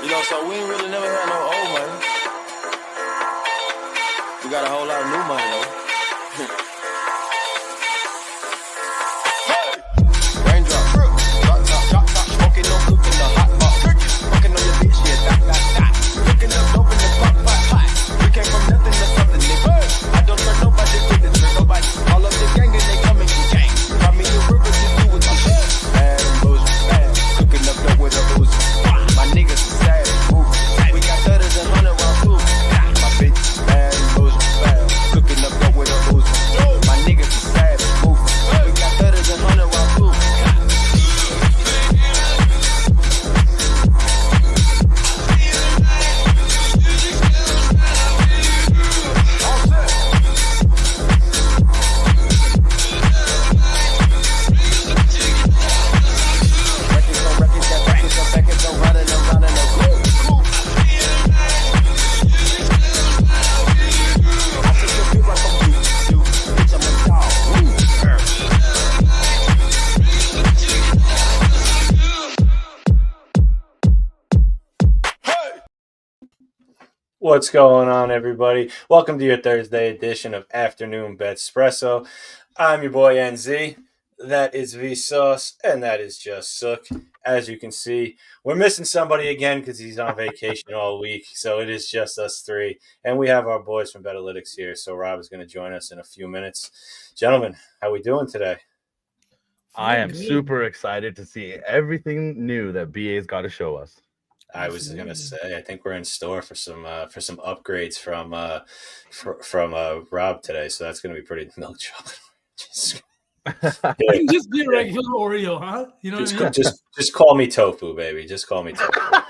So we ain't really never had no old money. We got a whole lot of new money though. Raindrop, drop top, smoking, no cooking, the hot pot, fucking on your bitch, yeah, dot. Cooking up dope in the pot. We came from nothing to something, nigga. I don't turn nobody with the trick, nobody. All of the gang and they coming to gang. Call me a river to do with the shit. Bad and boozy, bad. Cooking up dope with a boozy. My niggas are sad, move. We got thudders and 100 round too. My bitch is bad and boozy, bad. Cooking up dope with a boozy. My niggas are sad, move. We got thudders and 100 round too. What's going on, everybody? Welcome to your Thursday edition of Afternoon BetSpresso. I'm your boy NZ. That is Vsauce, and that is just Sook. As you can see, we're missing somebody again because he's on vacation all week, so it is just us three. And we have our boys from BetAlytics here, so Rob is going to join us in a few minutes. Gentlemen, how we doing today? I am super excited to see everything new that BA's got to show us. I was going to say, I think we're in store for some upgrades from Rob today, so that's going to be pretty milk chocolate. You can just be a regular Oreo, huh? You know what I mean? Just call me Tofu, baby. Just call me Tofu.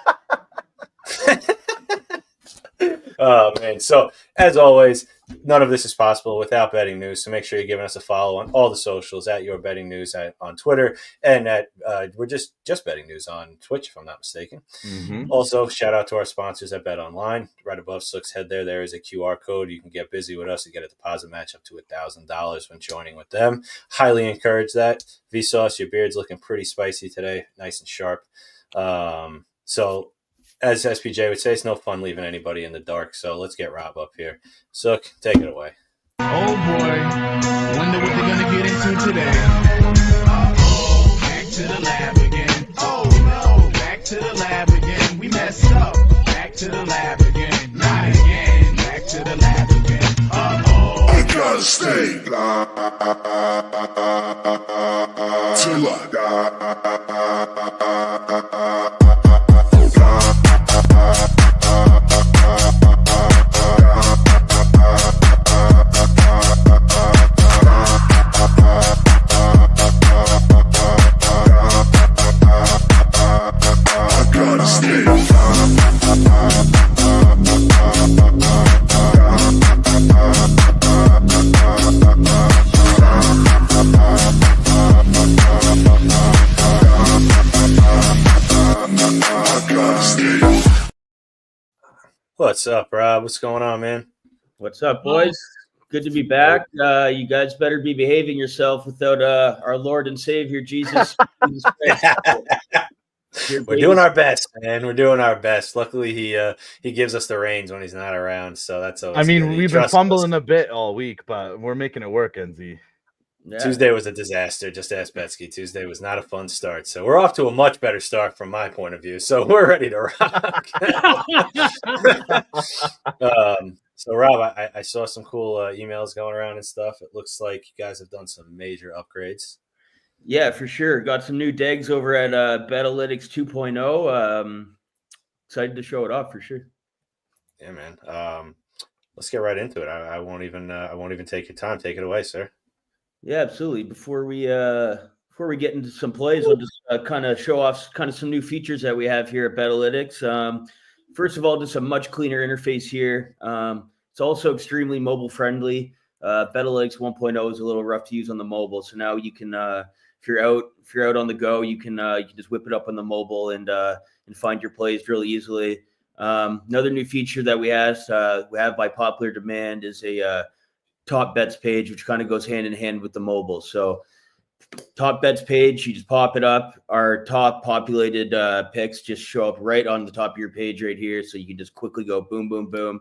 Oh, man. So, as always, none of this is possible without betting news. So make sure you're giving us a follow on all the socials at Your Betting News on Twitter, and at we're just betting news on Twitch, if I'm not mistaken. Mm-hmm. Also, shout out to our sponsors at Bet Online. Right above Sook's head there is a QR code. You can get busy with us and get a deposit match up to $1,000 when joining with them. Highly encourage that. Vsauce, your beard's looking pretty spicy today, nice and sharp. So, as SPJ would say, it's no fun leaving anybody in the dark. So let's get Rob up here. Sook, take it away. Oh boy, wonder what they're gonna get into today. Uh-oh, back to the lab again. Oh no, back to the lab again. We messed up. Back to the lab again. Not again. Back to the lab again. Uh-oh. I gotta stay till I die. What's up, Rob? What's going on, man? What's up, boys? Good to be back. You guys better be behaving yourself without our Lord and Savior, Jesus. We're doing our best, man. We're doing our best. Luckily, he gives us the reins when he's not around, so that's always. I mean, good. We've been fumbling a bit all week, but we're making it work, NZ. Yeah. Tuesday was a disaster. Just ask Betsky. Tuesday was not a fun start. So we're off to a much better start from my point of view. So we're ready to rock. So, Rob, I saw some cool emails going around and stuff. It looks like you guys have done some major upgrades. Yeah, for sure. Got some new digs over at BetAlytics 2.0. Excited to show it off for sure. Yeah, man. Let's get right into it. I won't even take your time. Take it away, sir. Yeah, absolutely. Before we get into some plays, I'll just kind of show off kind of some new features that we have here at BetAlytics. First of all, just a much cleaner interface here. It's also extremely mobile friendly. BetAlytics 1.0 is a little rough to use on the mobile, so now you can, if you're out on the go, you can just whip it up on the mobile and find your plays really easily. Another new feature that we have by popular demand is a top bets page, which kind of goes hand in hand with the mobile. So top bets page. You just pop it up. Our top populated picks just show up right on the top of your page right here. So you can just quickly go boom, boom, boom,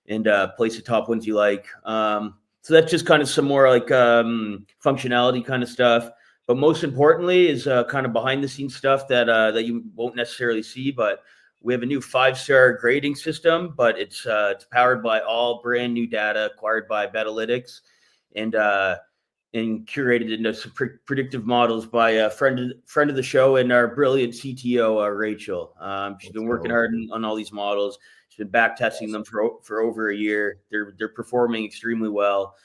and place the top ones you like. So that's just kind of some more like functionality kind of stuff. But most importantly is kind of behind the scenes stuff that you won't necessarily see. But we have a new 5-star grading system, but it's powered by all brand new data acquired by BetAlytics and curated into some predictive models by a friend of the show and our brilliant CTO, Rachel. She's been working hard on all these models. She's been back testing them for over a year. They're performing extremely well.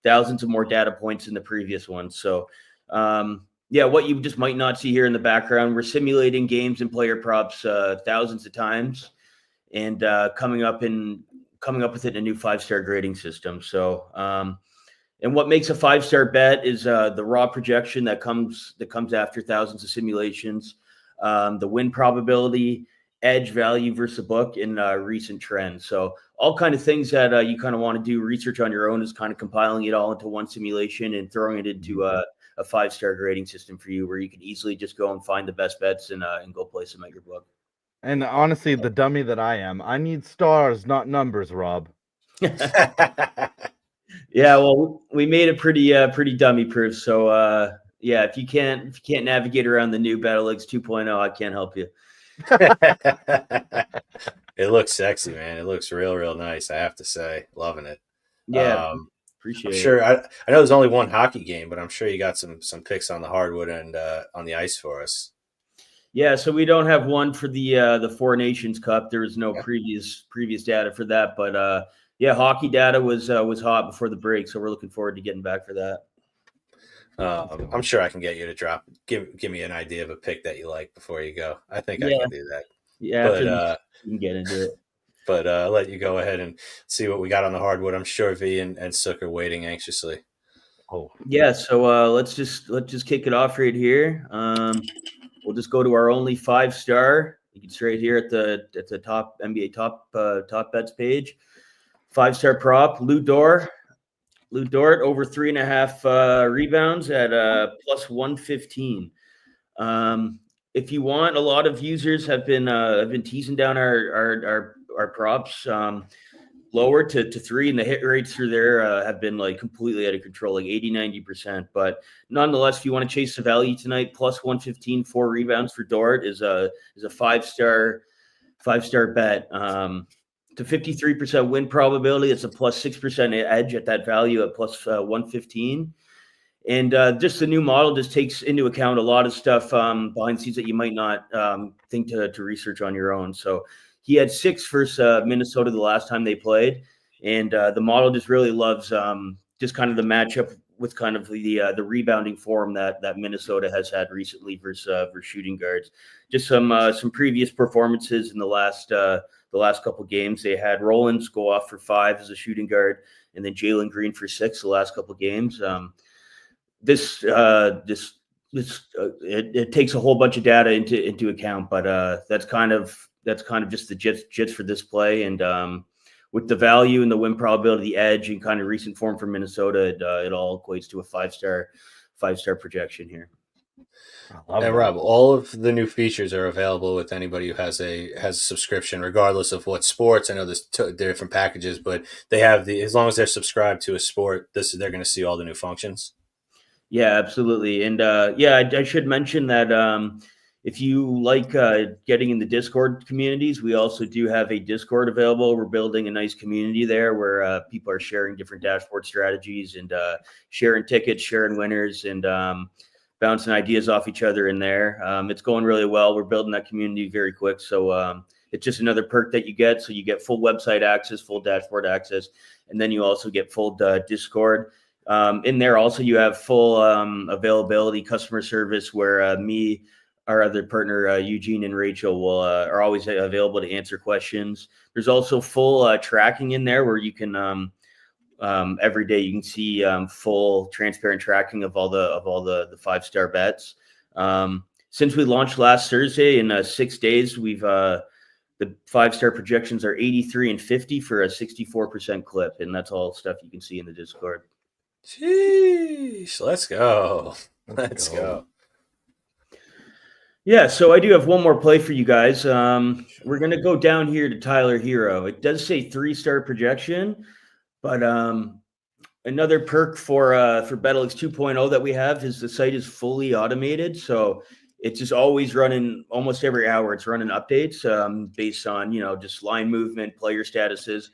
Thousands of more data points than the previous ones. So what you just might not see here in the background, we're simulating games and player props thousands of times, and coming up with it in a new 5-star grading system. So and what makes a 5-star bet is the raw projection that comes after thousands of simulations, the win probability, edge value versus a book, and recent trends. So all kind of things that you kind of want to do research on your own is kind of compiling it all into one simulation and throwing it into a 5-star grading system for you, where you can easily just go and find the best bets and go place them at your book. And honestly, the dummy that I am, I need stars, not numbers, Rob. Yeah, well, we made it pretty dummy proof. So if you can't navigate around the new BetAlytics 2.0, I can't help you. It looks sexy, man. It looks real nice, I have to say. Loving it. Yeah, appreciate it. Sure. I know there's only one hockey game, but I'm sure you got some picks on the hardwood and on the ice for us. Yeah, so we don't have one for the Four Nations Cup. There was no previous data for that, but hockey data was hot before the break, so we're looking forward to getting back for that. I'm sure I can get you to give me an idea of a pick that you like before you go. I think I can do that. Yeah, but you can get into it. But I'll let you go ahead and see what we got on the hardwood. I'm sure V and Sook are waiting anxiously. Oh yeah, so let's just kick it off right here. We'll just go to our only 5-star. It's right here at the top NBA top bets page. 5-star prop, Lou Dort over 3.5 rebounds at plus 115. If you want, a lot of users have been teasing down our props lower to 3, and the hit rates through there have been like completely out of control, like 80-90%. But nonetheless, if you want to chase the value tonight, plus 115, 4 rebounds for Dort is a 5-star bet. To 53% win probability, it's a plus 6% edge at that value at plus 115. And just the new model just takes into account a lot of stuff behind the scenes that you might not think to research on your own. So he had 6 versus Minnesota the last time they played, and the model just really loves just kind of the matchup with kind of the rebounding form that Minnesota has had recently versus shooting guards. Just some previous performances in the last couple games. They had Rollins go off for 5 as a shooting guard, and then Jalen Green for 6 the last couple games. It takes a whole bunch of data into account, but that's kind of just the jits for this play. And with the value and the win probability, the edge, and kind of recent form from Minnesota, it all equates to a 5-star projection here. And Rob, all of the new features are available with anybody who has a subscription, regardless of what sports. I know there's different packages, but they have as long as they're subscribed to a sport, they're going to see all the new functions. Yeah, absolutely. And I should mention that if you like getting in the Discord communities, we also do have a Discord available. We're building a nice community there where people are sharing different dashboard strategies and sharing tickets, sharing winners, and bouncing ideas off each other in there. It's going really well. We're building that community very quick. So it's just another perk that you get. So you get full website access, full dashboard access, and then you also get full Discord. In there also you have full availability, customer service, where me, our other partner, Eugene and Rachel are always available to answer questions. There's also full tracking in there where you can every day you can see full transparent tracking of all the 5-star bets. Since we launched last Thursday, in 6 days, we've the 5-star projections are 83 and 50 for a 64% clip, and that's all stuff you can see in the Discord. Sheesh. Let's go. Let's go. Yeah, so I do have one more play for you guys. We're going to go down here to Tyler Hero. It does say 3-star projection, but another perk for BetAlytics 2.0 that we have is the site is fully automated. So it's just always running almost every hour. It's running updates based on, just line movement, player statuses.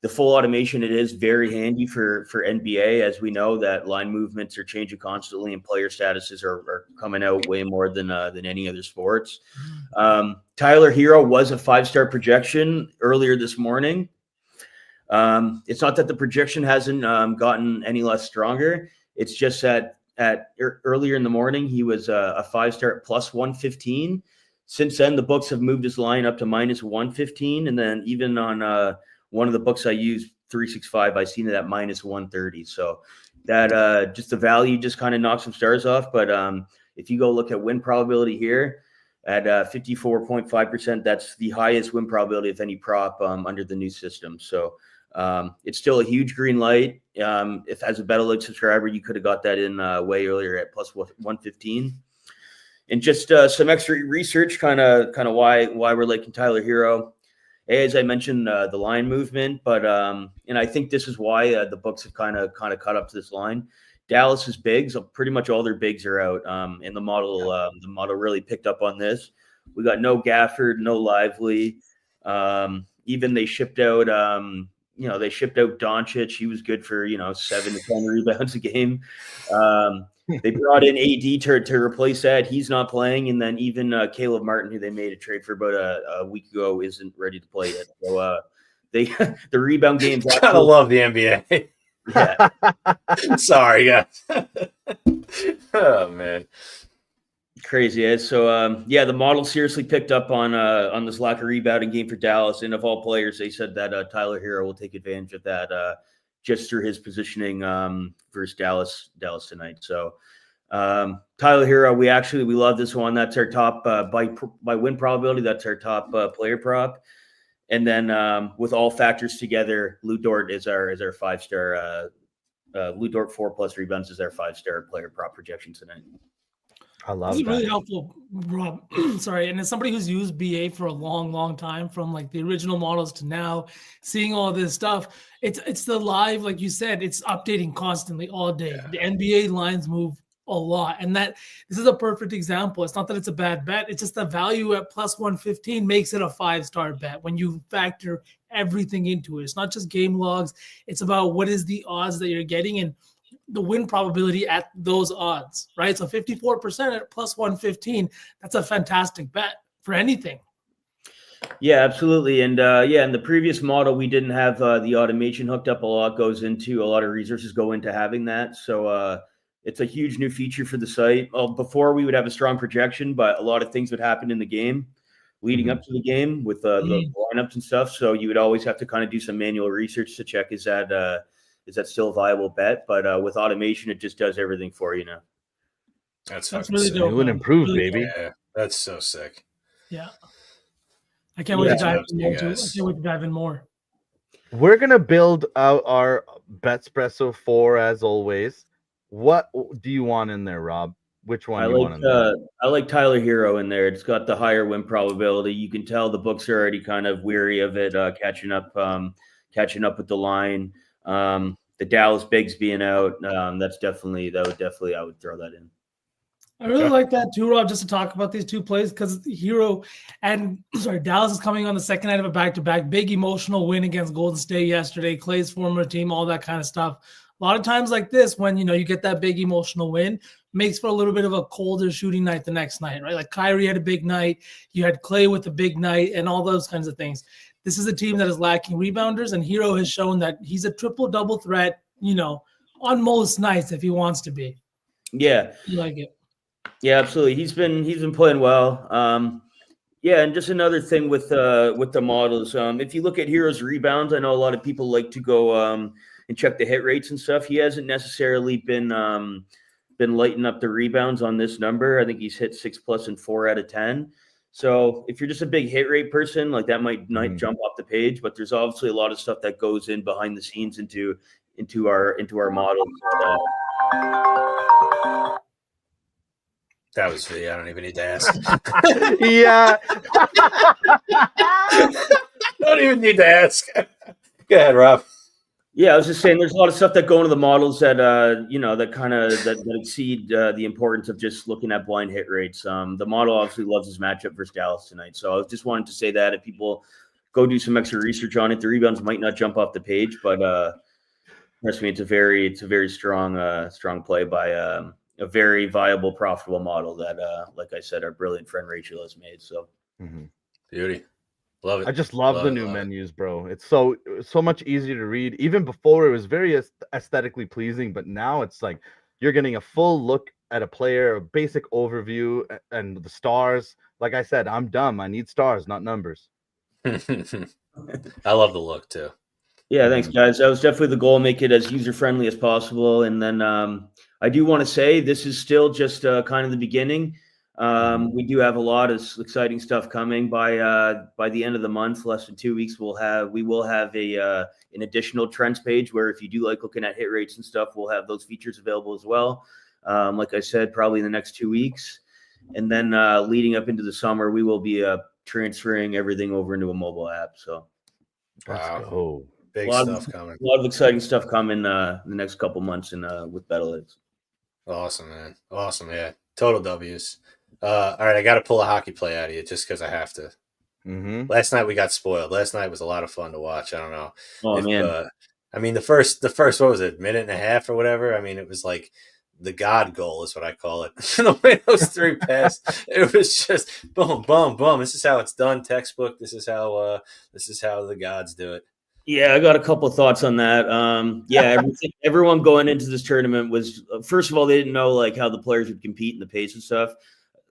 The full automation, it is very handy for NBA, as we know that line movements are changing constantly and player statuses are coming out way more than any other sports. Tyler Hero was a 5-star projection earlier this morning. It's not that the projection hasn't gotten any less stronger. It's just that earlier in the morning, he was a 5-star at plus 115. Since then, the books have moved his line up to minus 115. And then even on one of the books I use, 365, I seen it at minus 130. So that just the value just kind of knocks some stars off. But if you go look at win probability here at 54.5%, that's the highest win probability of any prop under the new system. So it's still a huge green light. If as a BetAlytics subscriber, you could have got that in way earlier at plus 115. And just some extra research, kind of why we're liking Tyler Hero. As I mentioned, the line movement, but and I think this is why the books have kind of caught up to this line. Dallas's bigs, pretty much all their bigs are out, and the model really picked up on this. We got no Gafford, no Lively. Even they shipped out, Doncic. He was good for 7 to 10 rebounds a game. They brought in AD to replace that. He's not playing. And then even Caleb Martin, who they made a trade for about a week ago, isn't ready to play yet. So the rebound games. Gotta love the NBA. Yeah. Sorry, guys. Oh, man. Crazy. Eh? So, the model seriously picked up on this lack of rebounding game for Dallas. And of all players, they said that Tyler Hero will take advantage of that just through his positioning versus Dallas tonight. So Tyler Hero, we love this one. That's our top by win probability. That's our top player prop. And then with all factors together, Lou Dort is our 5-star. Lou Dort 4+ rebounds is our 5-star player prop projection tonight. I love This is that. really helpful, Rob. Sorry. And as somebody who's used BA for a long, long time, from like the original models to now, seeing all this stuff, it's the live, like you said, it's updating constantly all day. The NBA lines move a lot. And this is a perfect example. It's not that it's a bad bet. It's just the value at plus 115 makes it a 5-star bet when you factor everything into it. It's not just game logs. It's about what is the odds that you're getting and the win probability at those odds, right? So 54% at plus 115, that's a fantastic bet for anything. Yeah, absolutely. And in the previous model, we didn't have the automation hooked up. A lot of resources go into having that. So it's a huge new feature for the site. Before we would have a strong projection, but a lot of things would happen in the game leading up to the game with the lineups and stuff. So you would always have to kind of do some manual research to check, is that still a viable bet? But with automation, it just does everything for you now. That's really sick. dope. New and improved, Really baby. Yeah, that's so sick. Yeah. I can't wait to dive in more. guys. I can't wait to dive in more. We're gonna build out our BetSpresso 4 as always. What do you want in there, Rob? Which one do you want in there? I like Tyler Hero in there. It's got the higher win probability. You can tell the books are already kind of weary of it, catching up with the line. The Dallas bigs being out, I would definitely throw that in. I really like that too, Rob, just to talk about these two plays, because Dallas is coming on the second night of a back-to-back. Big emotional win against Golden State yesterday, Clay's former team, all that kind of stuff. A lot of times like this, when you get that big emotional win, makes for a little bit of a colder shooting night the next night, right? Like Kyrie had a big night, you had Clay with a big night, and all those kinds of things. This is a team that is lacking rebounders, and Hero has shown that he's a triple-double threat, on most nights if he wants to be. Yeah. You like it. Yeah, absolutely. He's been playing well. And just another thing with the models. If you look at Hero's rebounds, I know a lot of people like to go and check the hit rates and stuff. He hasn't necessarily been lighting up the rebounds on this number. I think he's hit 6+ and 4 out of 10. So if you're just a big hit rate person, like that might jump off the page, but there's obviously a lot of stuff that goes in behind the scenes into into our models. That was I don't even need to ask. Yeah. Don't even need to ask. Go ahead, Rob. Yeah, I was just saying, there's a lot of stuff that go into the models that that kind of that exceed the importance of just looking at blind hit rates. The model obviously loves his matchup versus Dallas tonight, so I just wanted to say that if people go do some extra research on it, the rebounds might not jump off the page, but trust me, it's a very strong play by a very viable, profitable model that, like I said, our brilliant friend Rachel has made. So Beauty. Love it. I just love the new menus, bro. It's so much easier to read. Even before, it was very aesthetically pleasing, but now it's like you're getting a full look at a player, a basic overview, and the stars. Like I said, I'm dumb. I need stars, not numbers. I love the look too. Yeah, thanks, guys. That was definitely the goal, make it as user-friendly as possible. And then I do want to say this is still just kind of the beginning. We do have a lot of exciting stuff coming by the end of the month, less than 2 weeks. We will have an additional trends page where if you do like looking at hit rates and stuff, we'll have those features available as well. Like I said, probably in the next 2 weeks. And then leading up into the summer, we will be transferring everything over into a mobile app. So Let's go. Big stuff coming. A lot of exciting stuff coming in the next couple months with BetAlytics. Awesome, man. Awesome, yeah. Total W's. All right, I got to pull a hockey play out of you just because I have to. Last night we got spoiled. Last night was a lot of fun to watch. I don't know. Oh, man. I mean, the first what was it, minute and a half or whatever? I mean, it was like the God goal is what I call it. The way those three passed, it was just boom, boom, boom. This is how it's done. Textbook. This is how the gods do it. Yeah, I got a couple of thoughts on that. Everyone going into this tournament was, first of all, they didn't know like how the players would compete in the pace and stuff.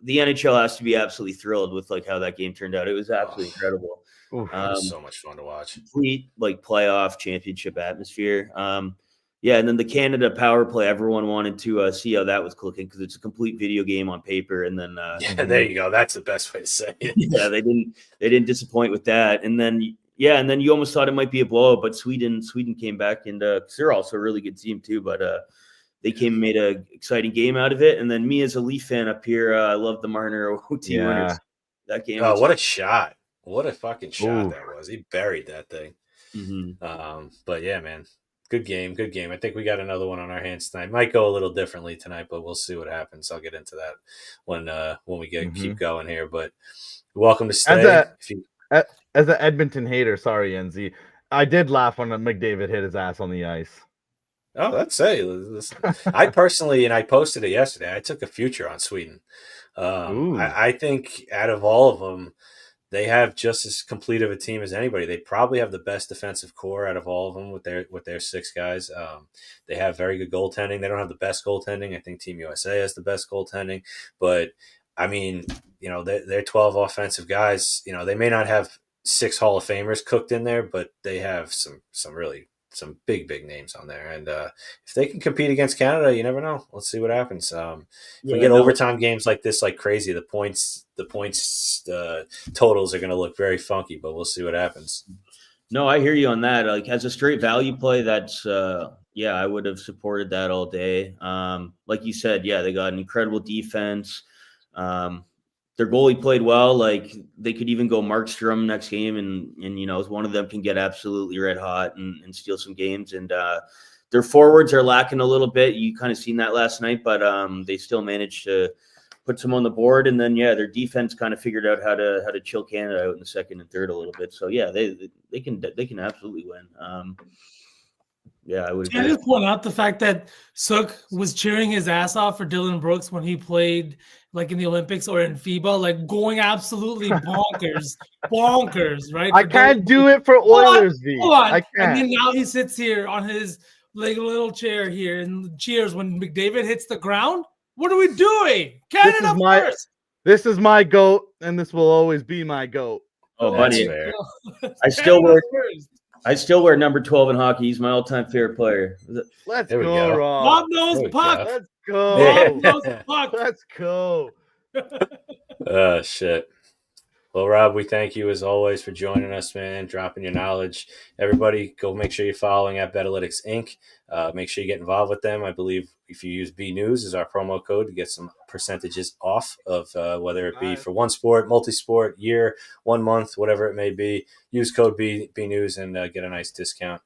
The NHL has to be absolutely thrilled with like how that game turned out. It was absolutely incredible. It was so much fun to watch. Complete like playoff championship atmosphere. And then the Canada power play, everyone wanted to see how that was clicking because it's a complete video game on paper. And then there you go. That's the best way to say it. Yeah, they didn't disappoint with that. And then you almost thought it might be a blowout, but Sweden came back, and they're also a really good team too. But they came and made an exciting game out of it. And then me as a Leaf fan up here, I love the Marner OT winners. That game. Oh, what a shot! What a fucking shot that was. He buried that thing. But yeah, man, good game. I think we got another one on our hands tonight. Might go a little differently tonight, but we'll see what happens. I'll get into that when we keep going here. But welcome to stay. As an Edmonton hater, sorry, NZ, I did laugh when McDavid hit his ass on the ice. Oh, let's say. I personally, and I posted it yesterday, I took a future on Sweden. I think out of all of them, they have just as complete of a team as anybody. They probably have the best defensive core out of all of them with their six guys. They have very good goaltending. They don't have the best goaltending. I think Team USA has the best goaltending. But, I mean, they're 12 offensive guys. They may not have 6 Hall of Famers cooked in there, but they have some big names on there. And if they can compete against Canada, you never know. Let's see what happens. If we get overtime games like this, like crazy, the points totals are going to look very funky, but we'll see what happens. No, I hear you on that. Like as a straight value play, that's I would have supported that all day. Like you said, they got an incredible defense. Their goalie played well. Like they could even go Markstrom next game, and one of them can get absolutely red hot and steal some games. And their forwards are lacking a little bit. You kind of seen that last night, but they still managed to put some on the board. And then their defense kind of figured out how to chill Canada out in the second and third a little bit. So they can absolutely win. I would. Can I just point out the fact that Sook was cheering his ass off for Dylan Brooks when he played like in the Olympics or in FIBA, like going absolutely bonkers, right? I can't do it for Oilers, V. I can't. And then now he sits here on his like little chair here and cheers when McDavid hits the ground. What are we doing? Canada first. This is my GOAT, and this will always be my GOAT. Oh, buddy. I still wear number 12 in hockey. He's my all-time favorite player. Let's go, Rob. Bob knows puck. Let's go. Bob knows puck. Let's go. Shit. Well, Rob, we thank you as always for joining us, man, dropping your knowledge. Everybody, go make sure you're following at BetAlytics Inc. Make sure you get involved with them. I believe if you use B News as our promo code to get some percentages off of whether it be for one sport, multi-sport, year, 1 month, whatever it may be. Use code B News and get a nice discount.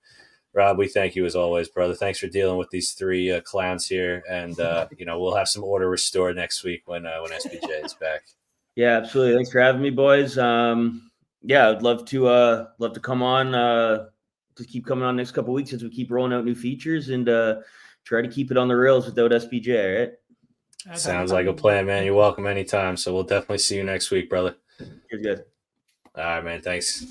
Rob, we thank you as always, brother. Thanks for dealing with these three clowns here, and we'll have some order restored next week when SBJ is back. Yeah, absolutely. Thanks for having me, boys. I'd love to come on, to keep coming on next couple of weeks as we keep rolling out new features and try to keep it on the rails without SBJ. All right. Sounds like a plan, man. You're welcome anytime. So we'll definitely see you next week, brother. Cheers, guys. All right, man. Thanks.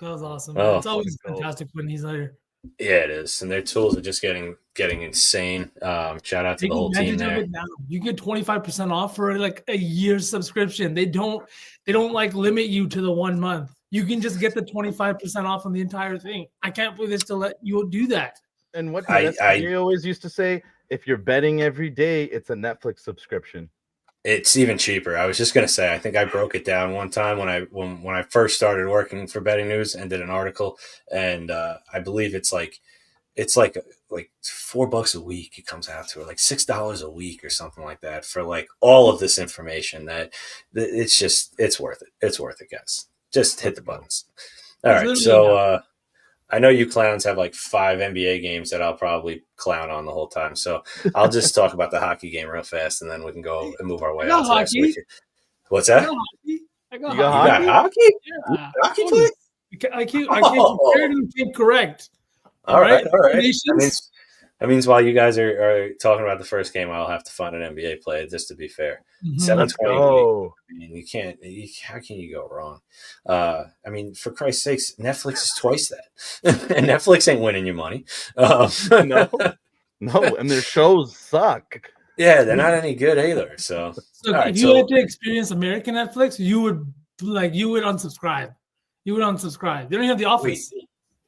That was awesome. Oh, It's always fantastic when he's here. Yeah, it is, and their tools are just getting insane. Shout out to the whole team there. You get 25% off for like a year's subscription. They don't like limit you to the 1 month. You can just get the 25% off on the entire thing. I can't believe they still let you do that. And what I always used to say, if you're betting every day, it's a Netflix subscription. It's even cheaper. I was just gonna say, I think I broke it down one time when I first started working for Betting News and did an article, and I believe it's like $4 a week. It comes out to, or like $6 a week or something like that for like all of this information. That it's worth it. It's worth it, guys. Just hit the buttons. All right, so I know you clowns have like 5 NBA games that I'll probably clown on the whole time. So I'll just talk about the hockey game real fast, and then we can go and move our way on to next week. What's that? I got You got hockey? Yeah. Hockey play? I keep correct. All right. That means while you guys are talking about the first game, I'll have to find an NBA play, just to be fair. 720. I mean, how can you go wrong? I mean, for Christ's sakes, Netflix is twice that. And Netflix ain't winning you money. No, and their shows suck. Yeah, they're not any good either. So if you had to experience American Netflix, you would unsubscribe. You would unsubscribe. They don't have The Office.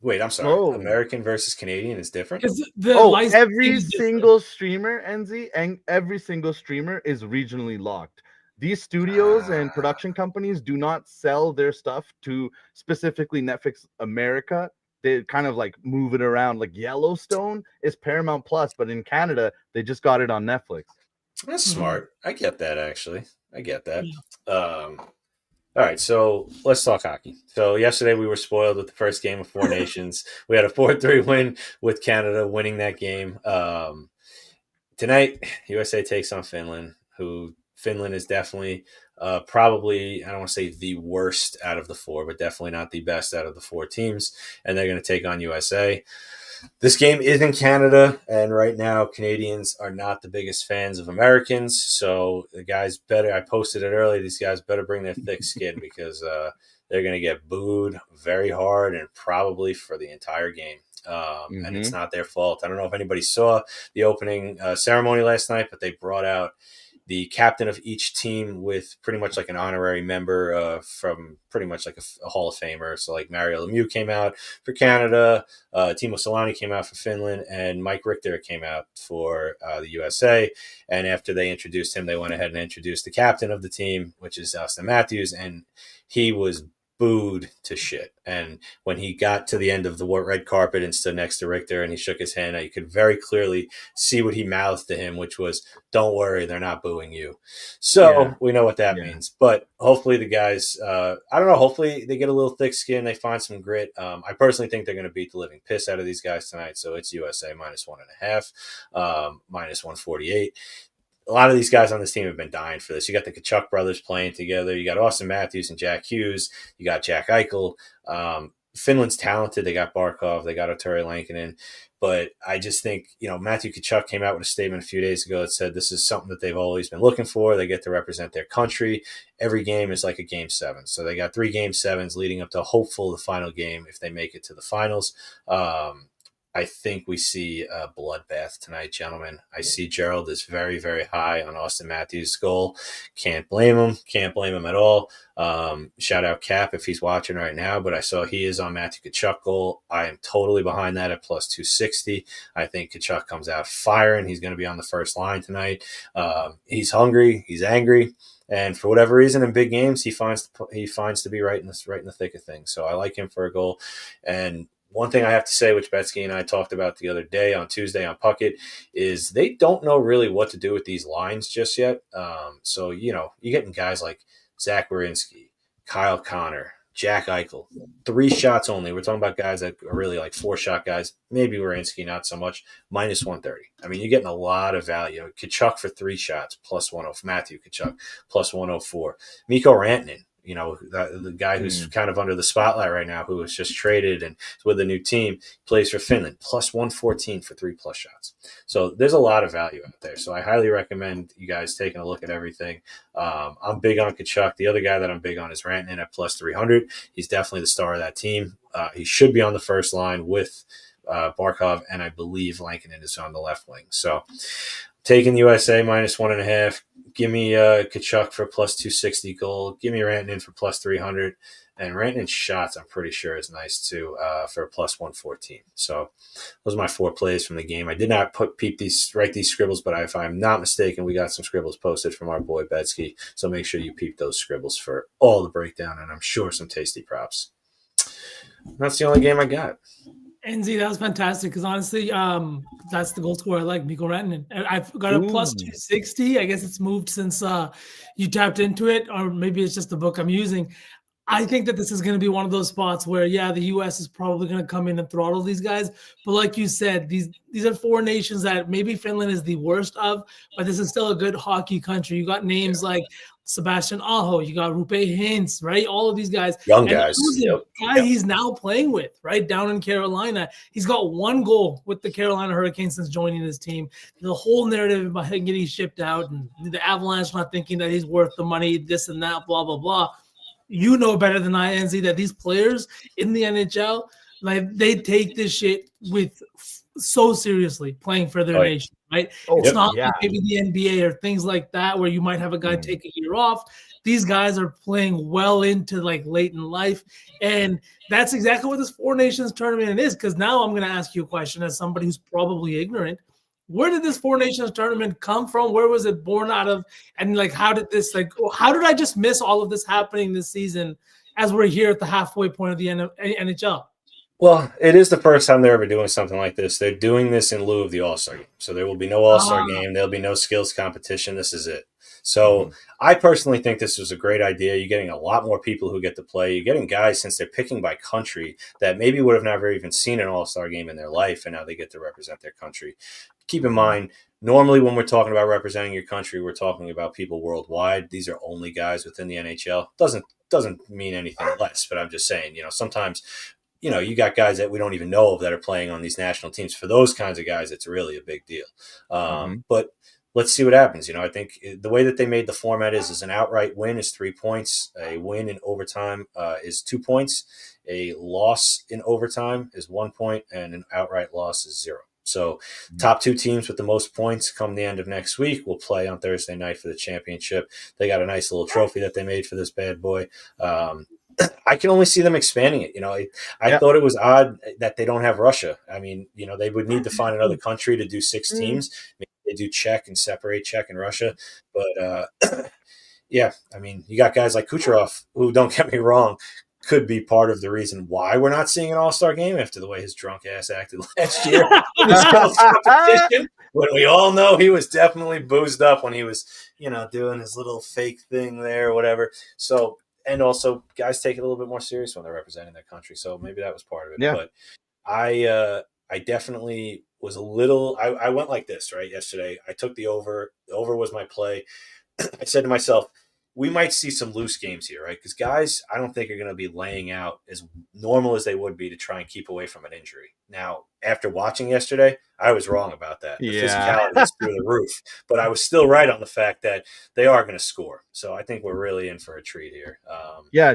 Wait, I'm sorry. Whoa. American versus Canadian is different? Every single streamer, NZ, and every single streamer is regionally locked. These studios and production companies do not sell their stuff to specifically Netflix America. They kind of like move it around. Like Yellowstone is Paramount Plus, but in Canada, they just got it on Netflix. That's smart. I get that, actually. I get that. All right, so let's talk hockey. So yesterday we were spoiled with the first game of Four Nations. We had a 4-3 win with Canada winning that game. Tonight, USA takes on Finland, who Finland is definitely probably, I don't want to say the worst out of the 4, but definitely not the best out of the 4 teams. And they're going to take on USA. This game is in Canada, and right now Canadians are not the biggest fans of Americans. So the guys better, I posted it earlier, these guys better bring their thick skin because they're going to get booed very hard and probably for the entire game. And it's not their fault. I don't know if anybody saw the opening ceremony last night, but they brought out the captain of each team with pretty much like an honorary member from pretty much like a Hall of Famer. So like Mario Lemieux came out for Canada, Timo Solani came out for Finland, and Mike Richter came out for the USA. And after they introduced him, they went ahead and introduced the captain of the team, which is Austin Matthews, and he was booed to shit. And when he got to the end of the red carpet and stood next to Richter and he shook his hand, you could very clearly see what he mouthed to him, which was, "Don't worry, they're not booing you." So we know what that means. But hopefully the guys, I don't know, hopefully they get a little thick skin, they find some grit. I personally think they're going to beat the living piss out of these guys tonight. So it's USA -1.5, -148. A lot of these guys on this team have been dying for this. You got the Kachuk brothers playing together. You got Austin Matthews and Jack Hughes. You got Jack Eichel. Finland's talented. They got Barkov. They got Arturi Lankinen. But I just think, Matthew Kachuk came out with a statement a few days ago that said this is something that they've always been looking for. They get to represent their country. Every game is like a Game 7. So they got 3 Game 7s leading up to hopeful the final game if they make it to the finals. I think we see a bloodbath tonight, gentlemen. I see Gerald is very, very high on Austin Matthews' goal. Can't blame him. Can't blame him at all. Shout out Cap if he's watching right now, but I saw he is on Matthew Kachuk goal. I am totally behind that at +260. I think Kachuk comes out firing. He's going to be on the first line tonight. He's hungry. He's angry. And for whatever reason, in big games, he finds to be right in the thick of things. So I like him for a goal. And one thing I have to say, which Betsky and I talked about the other day on Tuesday on Puckett, is they don't know really what to do with these lines just yet. So, you're getting guys like Zach Werenski, Kyle Connor, Jack Eichel, 3 shots only. We're talking about guys that are really like 4-shot guys. Maybe Werenski, not so much, minus 130. I mean, you're getting a lot of value. Kachuk for 3 shots, plus 104. Matthew Kachuk, plus 104. Mikko Rantanen, the guy who's kind of under the spotlight right now, who was just traded and is with a new team, plays for Finland, plus 114 for 3+ shots. So there's a lot of value out there. So I highly recommend you guys taking a look at everything. I'm big on Kachuk. The other guy that I'm big on is Rantanen at plus 300. He's definitely the star of that team. He should be on the first line with Barkov, and I believe Lankinen is on the left wing. So taking USA minus 1.5. Give me Kachuk for plus 260 goal. Give me Rantanen for plus 300. And Rantanen's shots, I'm pretty sure, is nice too for plus 114. So those are my 4 plays from the game. I did not write these scribbles, but if I'm not mistaken, we got some scribbles posted from our boy Betsky. So make sure you peep those scribbles for all the breakdown, and I'm sure some tasty props. That's the only game I got. NZ, that was fantastic because honestly, that's the goal scorer I like, Mikko Rantanen. I've got a plus 260. I guess it's moved since you tapped into it, or maybe it's just the book I'm using. I think that this is going to be one of those spots where, the U.S. is probably going to come in and throttle these guys. But like you said, these are 4 nations that maybe Finland is the worst of, but this is still a good hockey country. You got names like Sebastian Aho, you got Rupe Hintz, right? All of these guys. Young guys. He's now playing with, right, down in Carolina. He's got 1 goal with the Carolina Hurricanes since joining his team. The whole narrative about him getting shipped out and the Avalanche not thinking that he's worth the money, this and that, blah, blah, blah. You know better than I, NZ, that these players in the NHL, like, they take this shit with so seriously, playing for their nation, right? It's not like maybe the NBA or things like that where you might have a guy take a year off. These guys are playing well into like late in life, and that's exactly what this 4 nations tournament is. Because now I'm going to ask you a question as somebody who's probably ignorant. Where did this 4 nations tournament come from? Where was it born out of? And like, how did I just miss all of this happening this season as we're here at the halfway point of the NHL? Well, it is the first time they're ever doing something like this. They're doing this in lieu of the All-Star game. So there will be no All-Star game. There'll be no skills competition. This is it. So I personally think this was a great idea. You're getting a lot more people who get to play. You're getting guys, since they're picking by country, that maybe would have never even seen an All-Star game in their life, and now they get to represent their country. Keep in mind, normally when we're talking about representing your country, we're talking about people worldwide. These are only guys within the NHL. Doesn't mean anything less, but I'm just saying, sometimes – you got guys that we don't even know of that are playing on these national teams. For those kinds of guys, it's really a big deal. But let's see what happens. I think the way that they made the format is an outright win is 3 points. A win in overtime is 2 points. A loss in overtime is 1 point, and an outright loss is 0. So top 2 teams with the most points come the end of next week will play on Thursday night for the championship. They got a nice little trophy that they made for this bad boy. I can only see them expanding it. I thought it was odd that they don't have Russia. I mean, they would need to find another country to do 6 teams. Maybe they do Czech and separate Czech and Russia. But, I mean, you got guys like Kucherov, who, don't get me wrong, could be part of the reason why we're not seeing an All-Star game after the way his drunk ass acted last year in the skills competition, when we all know he was definitely boozed up when he was, doing his little fake thing there or whatever. So, and also, guys take it a little bit more serious when they're representing their country. So maybe that was part of it. Yeah. But I definitely was a little – I went like this, right, yesterday. I took the over. The over was my play. I said to myself, we might see some loose games here, right? Because guys, I don't think are going to be laying out as normal as they would be to try and keep away from an injury. Now, after watching yesterday, I was wrong about that. The physicality is through the roof. But I was still right on the fact that they are going to score. So I think we're really in for a treat here.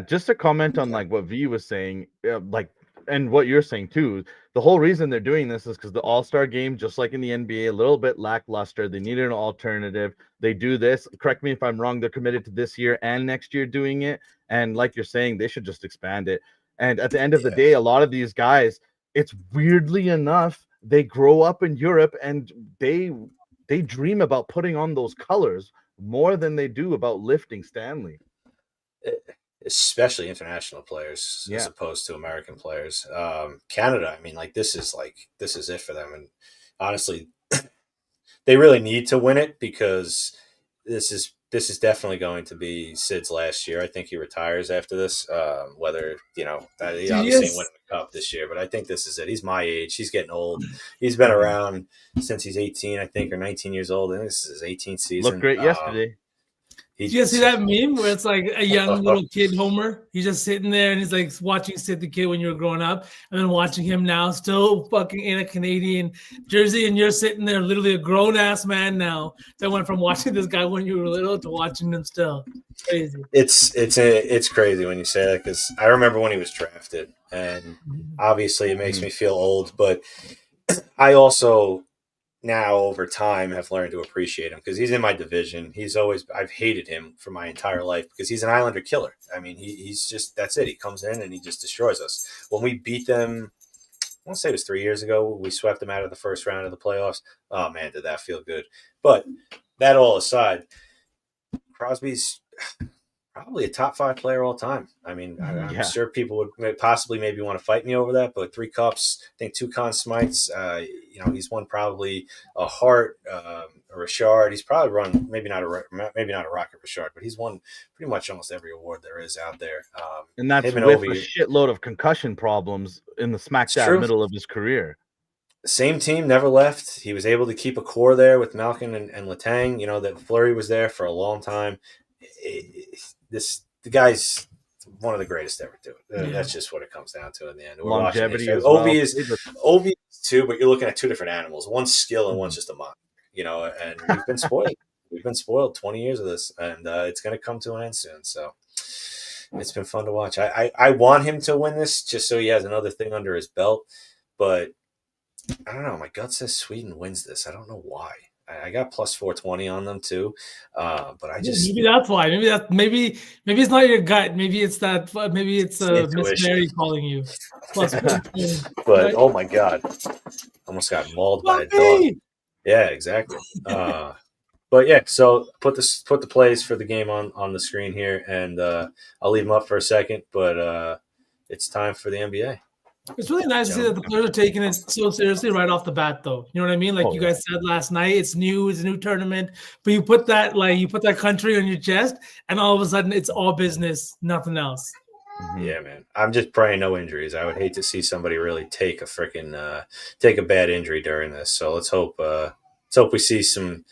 Just to comment on like what V was saying, and what you're saying too. The whole reason they're doing this is because the All-Star game, just like in the NBA, a little bit lackluster. They needed an alternative. They do this. Correct me if I'm wrong. They're committed to this year and next year doing it. And like you're saying, they should just expand it. And at the end of the day, a lot of these guys, it's weirdly enough, they grow up in Europe and they dream about putting on those colors more than they do about lifting Stanley. Especially international players as Yeah. opposed to American players. Canada, I mean, this is it for them. And honestly, they really need to win it because this is definitely going to be Sid's last year. I think he retires after this. Whether he obviously ain't winning the cup this year, but I think this is it. He's my age. He's getting old. He's been around since he's 18, I think, or 19 years old. I think this is his 18th season. Looked great yesterday. Did you see that meme where it's like a young little kid, Homer? He's just sitting there and he's like watching Sid the kid when you were growing up, and then watching him now, still fucking in a Canadian jersey, and you're sitting there, literally a grown ass man now that went from watching this guy when you were little to watching him still. Crazy. It's crazy when you say that because I remember when he was drafted, and obviously it makes me feel old, but I also now over time have learned to appreciate him because he's in my division. I've hated him for my entire life because he's an Islander killer. I mean, he's just, that's it. He comes in and he just destroys us. When we beat them, I want to say it was 3 years ago, we swept them out of the first round of the playoffs. Oh man, did that feel good. But that all aside, Crosby's probably a top 5 player all time. I mean, I'm sure people would possibly maybe want to fight me over that, but 3 cups, I think 2 Conn Smites. He's won probably a Hart, a Richard. He's probably run maybe not a Rocket Richard, but he's won pretty much almost every award there is out there. And that's with a shitload of concussion problems in the smack dab middle of his career. Same team, never left. He was able to keep a core there with Malkin and Letang. That Fleury was there for a long time. The guy's one of the greatest to ever do it. That's just what it comes down to in the end. Longevity as well. Ovi is too, but you're looking at 2 different animals. One's skill and one's just a monster. And we've been spoiled. We've been spoiled 20 years of this, and it's going to come to an end soon. So it's been fun to watch. I want him to win this just so he has another thing under his belt, but I don't know. My gut says Sweden wins this. I don't know why. I got plus 420 on them too, but I just maybe that's why. Maybe it's not your gut. Maybe it's that. Maybe it's Miss Mary calling you. Plus 420. But right? Oh my God, almost got mauled by a dog. Yeah, exactly. But yeah, so put the plays for the game on the screen here, and I'll leave them up for a second. But it's time for the NBA. It's really nice to see that the players are taking it so seriously right off the bat, though. You know what I mean? Like you guys said last night, it's a new tournament, but you put that country on your chest, and all of a sudden it's all business, nothing else. Yeah, man. I'm just praying no injuries. I would hate to see somebody really take a bad injury during this. So let's hope we see some.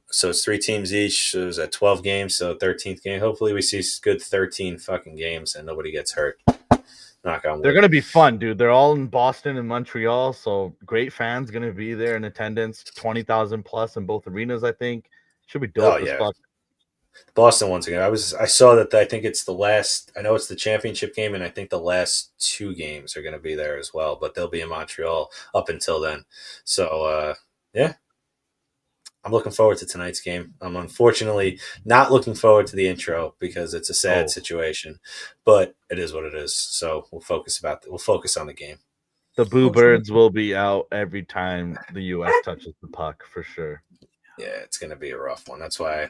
So it's 3 teams each. So it was at 12 games, so 13th game. Hopefully we see good 13 fucking games and nobody gets hurt. Knock on wood. They're gonna be fun, dude. They're all in Boston and Montreal, so great fans gonna be there in attendance. 20,000 plus in both arenas. I think should be dope. Oh, yeah. Boston once again. I saw that. I think it's the last. I know it's the championship game, and I think the last 2 games are going to be there as well. But they'll be in Montreal up until then. So yeah, I'm looking forward to tonight's game. I'm unfortunately not looking forward to the intro because it's a sad situation, but it is what it is. So we'll focus on the game. The Boo Birds will be out every time the U.S. touches the puck for sure. Yeah, it's going to be a rough one. That's why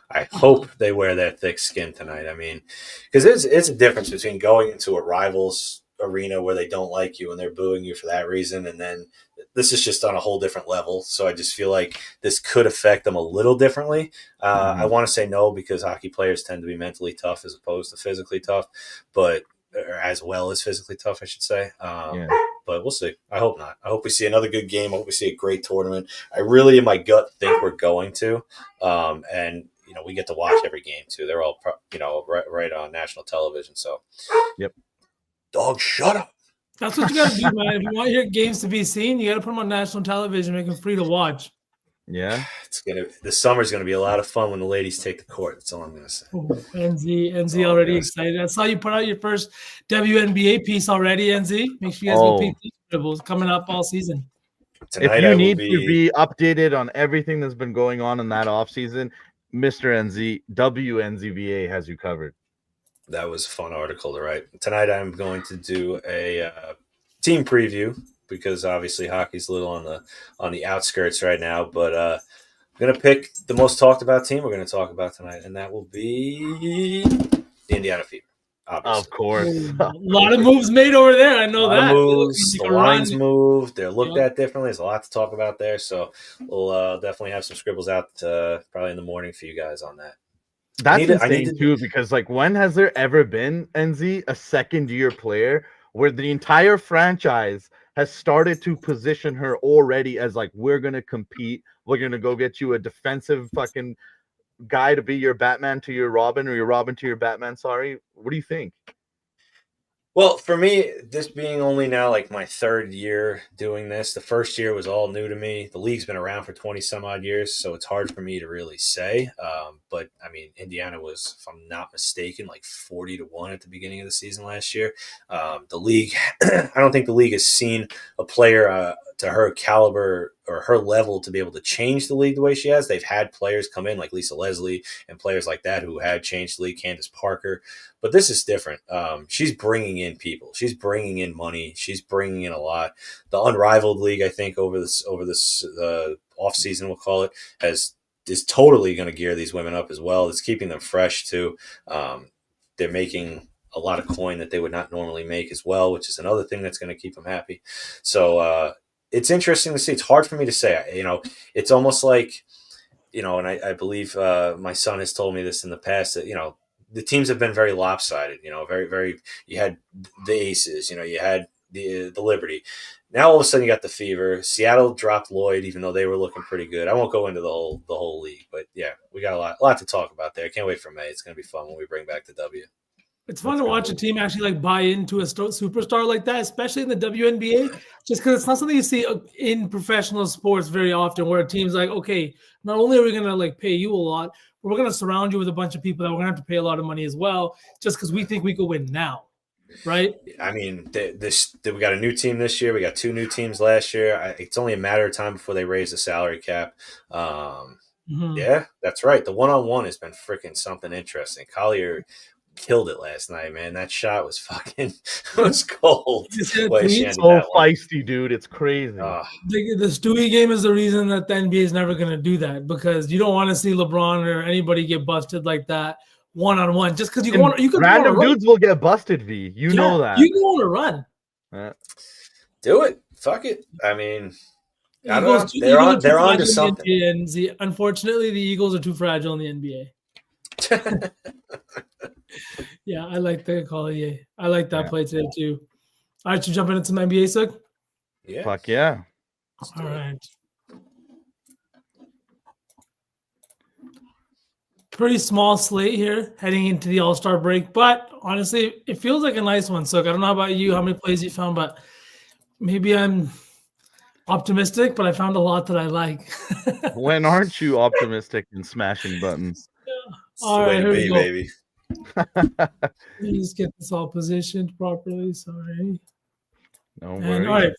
I hope they wear that thick skin tonight. I mean, because it's a difference between going into a rival's arena where they don't like you and they're booing you for that reason, and then this is just on a whole different level. So I just feel like this could affect them a little differently. I want to say no because hockey players tend to be mentally tough as opposed to physically tough, or as well as physically tough, I should say. But we'll see. I hope not. I hope we see another good game. I hope we see a great tournament. I really, in my gut, think we're going to. And we get to watch every game too. They're all, right on national television. So, yep. Dog, shut up. That's what you got to do, man. If you want your games to be seen, you got to put them on national television, make them free to watch. Yeah, the summer's gonna be a lot of fun when the ladies take the court. That's all I'm gonna say. NZ already excited. I saw you put out your first WNBA piece already, NZ. Make sure you guys go peep these coming up all season. Tonight if you need to be updated on everything that's been going on in that offseason, Mr. NZ, WNZBA has you covered. That was a fun article to write. Tonight I'm going to do a team preview because obviously hockey's a little on the outskirts right now, but I'm going to pick the most talked about team we're going to talk about tonight, and that will be the Indiana Fever. Obviously. Of course. A lot of moves made over there. I know A lot that. of moves. Like The a lines run. moved. They're looked Yeah. at differently. There's a lot to talk about there. So we'll definitely have some scribbles out probably in the morning for you guys on that. That's I need insane to- too, because like when has there ever been, NZ, a second-year player where the entire franchise has started to position her already as like, we're gonna compete, we're gonna go get you a defensive fucking guy to be your Batman to your Robin, or your Robin to your Batman, sorry. What do you think? Well, for me, this being only now like my third year doing this, the first year was all new to me. The league's been around for 20 some odd years, so it's hard for me to really say. But I mean, Indiana was, if I'm not mistaken, like 40-1 at the beginning of the season last year. The league, I don't think the league has seen a player to her caliber or her level to be able to change the league the way she has. They've had players come in like Lisa Leslie and players like that who had changed the league, Candace Parker. But this is different. She's bringing in people. She's bringing in money. She's bringing in a lot. The unrivaled league, I think, over this off season, we'll call it, is totally going to gear these women up as well. It's keeping them fresh too. They're making a lot of coin that they would not normally make as well, which is another thing that's going to keep them happy. So it's interesting to see. It's hard for me to say. It's almost like, and I believe my son has told me this in the past that, the teams have been very lopsided, very, very, you had the Aces, you had the Liberty. Now all of a sudden you got the Fever. Seattle dropped Lloyd, even though they were looking pretty good. I won't go into the whole league, but yeah, we got a lot to talk about there. I can't wait for May. It's going to be fun when we bring back the W. It's fun to watch a team actually like buy into a superstar like that, especially in the WNBA, just because it's not something you see in professional sports very often, where a team's like, okay, not only are we going to like pay you a lot, but we're going to surround you with a bunch of people that we're going to have to pay a lot of money as well, just because we think we could win now, right? I mean, we got a new team this year. We got 2 new teams last year. It's only a matter of time before they raise the salary cap. Yeah, that's right. The one-on-one has been freaking something interesting. Collier killed it last night, man. That shot was fucking was cold. So feisty, dude. It's crazy. The Stewie game is the reason that the NBA is never going to do that, because you don't want to see LeBron or anybody get busted like that one-on-one. Just because you could random dudes will get busted. V, you know that you go on a run. Do it. Fuck it. I mean, I Eagles, don't know. They're on to something. And unfortunately, the Eagles are too fragile in the NBA. Yeah, I like the call. Yeah, I like that play today too. All right, you jumping into some NBA, Sug? Yeah. Fuck yeah. All right. Pretty small slate here heading into the All-Star break, but honestly, it feels like a nice one. So I don't know about you, how many plays you found, but maybe I'm optimistic, but I found a lot that I like. When aren't you optimistic and smashing buttons? Yeah. All right, here we go. Baby. Please get this all positioned properly. Sorry. No worries. All right,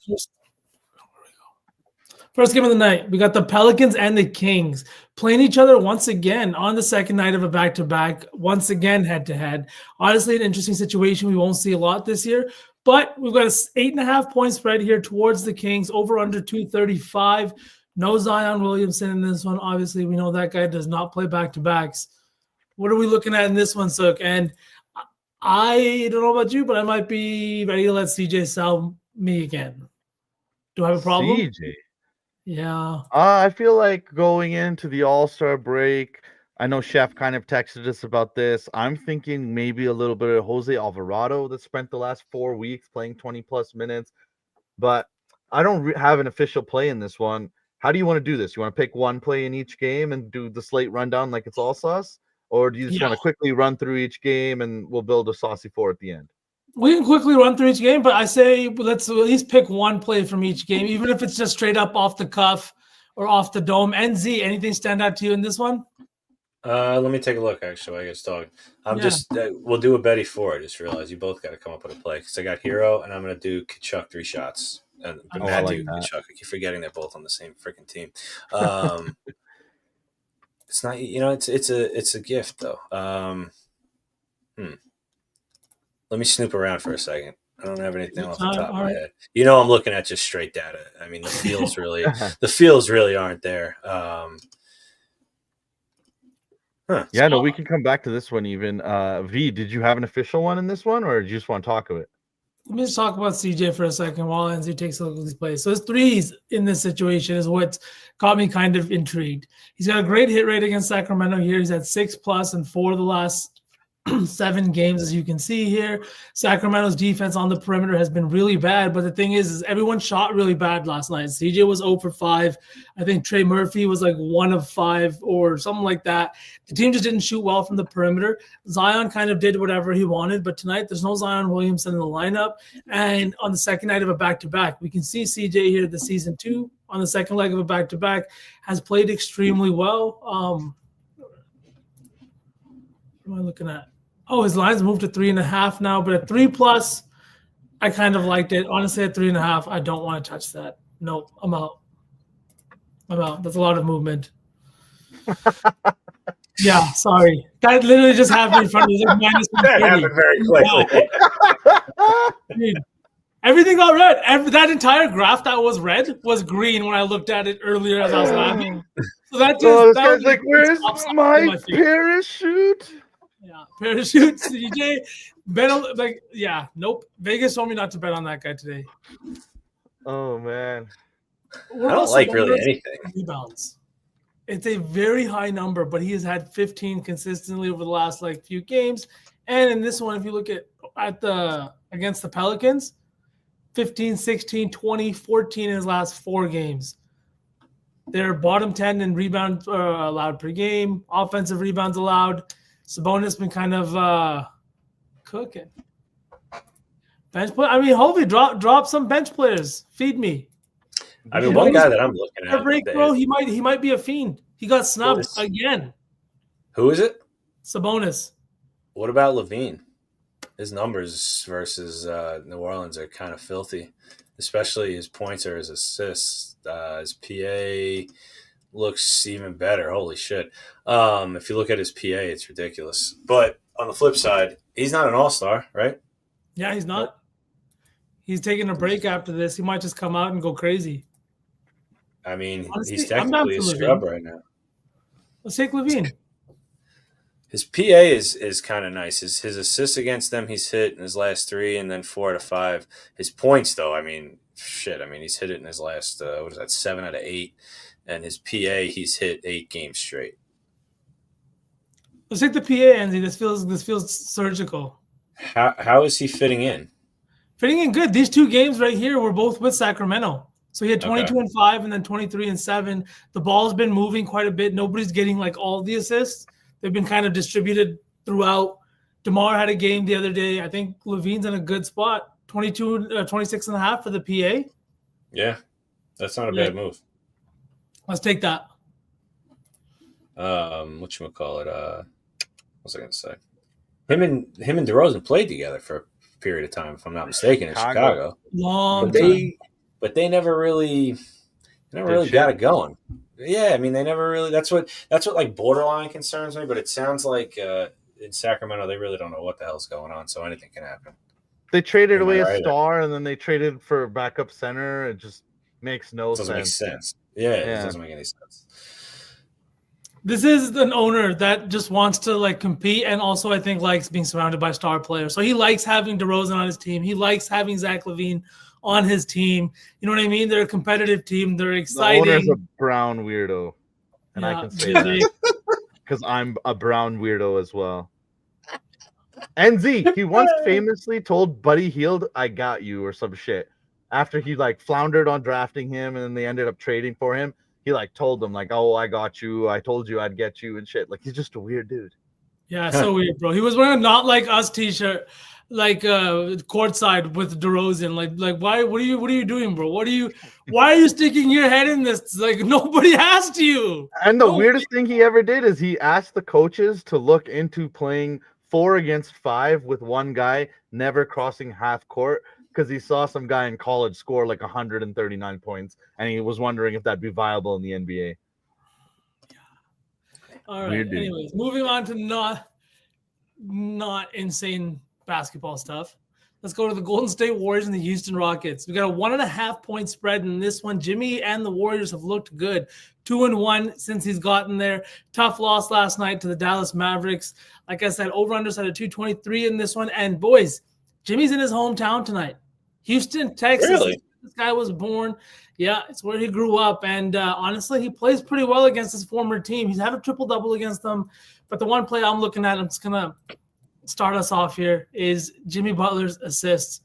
first game of the night, we got the Pelicans and the Kings playing each other once again on the second night of a back-to-back, once again head-to-head. Honestly, an interesting situation we won't see a lot this year, but we've got an 8.5 point spread here towards the Kings, over under 235. No Zion Williamson in this one. Obviously, we know that guy does not play back-to-backs. What are we looking at in this one, Sook? And I don't know about you, but I might be ready to let CJ sell me again. Do I have a problem? CJ? Yeah. I feel like going into the All-Star break, I know Chef kind of texted us about this. I'm thinking maybe a little bit of Jose Alvarado that spent the last 4 weeks playing 20-plus minutes. But I don't have an official play in this one. How do you want to do this? You want to pick one play in each game and do the slate rundown like it's all sauce? Or do you just want to quickly run through each game and we'll build a saucy four at the end? We can quickly run through each game, but I say let's at least pick one play from each game, even if it's just straight up off the cuff or off the dome. NZ, anything stand out to you in this one? Let me take a look, actually, while I get talking. We'll do a Betty 4. I just realized you both got to come up with a play, because I got Hero, and I'm going to do Kachuk 3 shots. And I like Kachuk. I keep forgetting they're both on the same freaking team. It's not, it's a gift though. Let me snoop around for a second. I don't have anything off the top of my head. I'm looking at just straight data. I mean, the feels really aren't there. Huh. Yeah, no, we can come back to this one even. V, did you have an official one in this one, or do you just want to talk of it? Let me just talk about CJ for a second while NZ takes a look at these plays. So his threes in this situation is what got me kind of intrigued. He's got a great hit rate against Sacramento here. He's at 6+ in 4 of the last 7 games, as you can see here. Sacramento's defense on the perimeter has been really bad, but the thing is everyone shot really bad last night. CJ was 0 for 5. I think Trey Murphy was like 1 of 5 or something like that. The team just didn't shoot well from the perimeter. Zion kind of did whatever he wanted, but tonight there's no Zion Williamson in the lineup. And on the second night of a back-to-back, we can see CJ here this season 2 on the second leg of a back-to-back has played extremely well. What am I looking at? Oh, his line's moved to 3.5 now, but at 3+, I kind of liked it. Honestly, at 3.5, I don't want to touch that. Nope, I'm out. That's a lot of movement. Yeah, sorry. That literally just happened in front of me. Like That happened very quickly. Dude, everything got red. That entire graph that was red was green when I looked at it earlier as I was laughing. So that just Oh, this that guy's was like, where's my parachute? Yeah, parachute CJ. Bet nope. Vegas told me not to bet on that guy today. Oh man, I don't like really anything. Rebounds. It's a very high number, but he has had 15 consistently over the last few games. And in this one, if you look at against the Pelicans, 15, 16, 20, 14 in his last 4 games. They're bottom 10 in rebounds allowed per game, offensive rebounds allowed. Sabonis been kind of cooking. Bench play. I mean, Hovey, drop some bench players. Feed me. I mean, one guy that I'm looking at. Break, bro. He might be a fiend. He got snubbed again. Who is it? Sabonis. What about Levine? His numbers versus New Orleans are kind of filthy, especially his points or his assists. His PA looks even better. Holy shit. If you look at his PA, it's ridiculous. But on the flip side, he's not an all-star, right? Yeah, he's not. He's taking a break after this. He might just come out and go crazy. I mean, Honestly, he's technically a scrub right now. Let's take Levine. His PA is kind of nice. His assists against them, he's hit in his last 3 and then 4 out of 5. His points, though, I mean, shit. I mean, he's hit it in his last, 7 out of 8. And his PA, he's hit 8 games straight. Let's take the PA, Andy. This feels surgical. How is he fitting in? Fitting in good. These 2 games right here were both with Sacramento. So he had 22 and 5 and then 23 and 7. The ball's been moving quite a bit. Nobody's getting all the assists. They've been kind of distributed throughout. DeMar had a game the other day. I think Levine's in a good spot. 26.5 for the PA. Yeah, that's not a bad move. Let's take that. Whatchamacallit? What was I going to say? Him and DeRozan played together for a period of time, if I'm not mistaken, in Chicago. Long time. But they never really got it going. Yeah, I mean, they never really. That's what borderline concerns me. But it sounds like in Sacramento, they really don't know what the hell's going on. So anything can happen. They traded away a star, and then they traded for a backup center. It just makes no sense. Doesn't make sense. Yeah, it doesn't make any sense. This is an owner that just wants to compete, and also I think likes being surrounded by star players. So he likes having DeRozan on his team. He likes having Zach LaVine on his team. You know what I mean? They're a competitive team. They're exciting. The owner's a brown weirdo, and I can say that because I'm a brown weirdo as well. NZ, he once famously told Buddy Hield, "I got you," or some shit. After he floundered on drafting him, and then they ended up trading for him. He told them "Oh, I got you. I told you I'd get you," and shit. He's just a weird dude. Yeah, so weird, bro. He was wearing a "Not Like Us" t-shirt, courtside with DeRozan. Why? What are you doing, bro? Why are you sticking your head in this? Nobody asked you. And the weirdest thing he ever did is he asked the coaches to look into playing 4 against 5 with one guy never crossing half court, because he saw some guy in college score 139 points, and he was wondering if that'd be viable in the NBA. All right. Anyways, moving on to not insane basketball stuff. Let's go to the Golden State Warriors and the Houston Rockets. We got a 1.5 point spread in this one. Jimmy and the Warriors have looked good. 2-1 since he's gotten there. Tough loss last night to the Dallas Mavericks. Like I said, over-unders had a 223 in this one. And boys, Jimmy's in his hometown tonight. Houston, Texas. Really? This guy was born. Yeah, it's where he grew up. And honestly, he plays pretty well against his former team. He's had a triple-double against them. But the one play I'm looking at, I'm just going to start us off here, is Jimmy Butler's assists.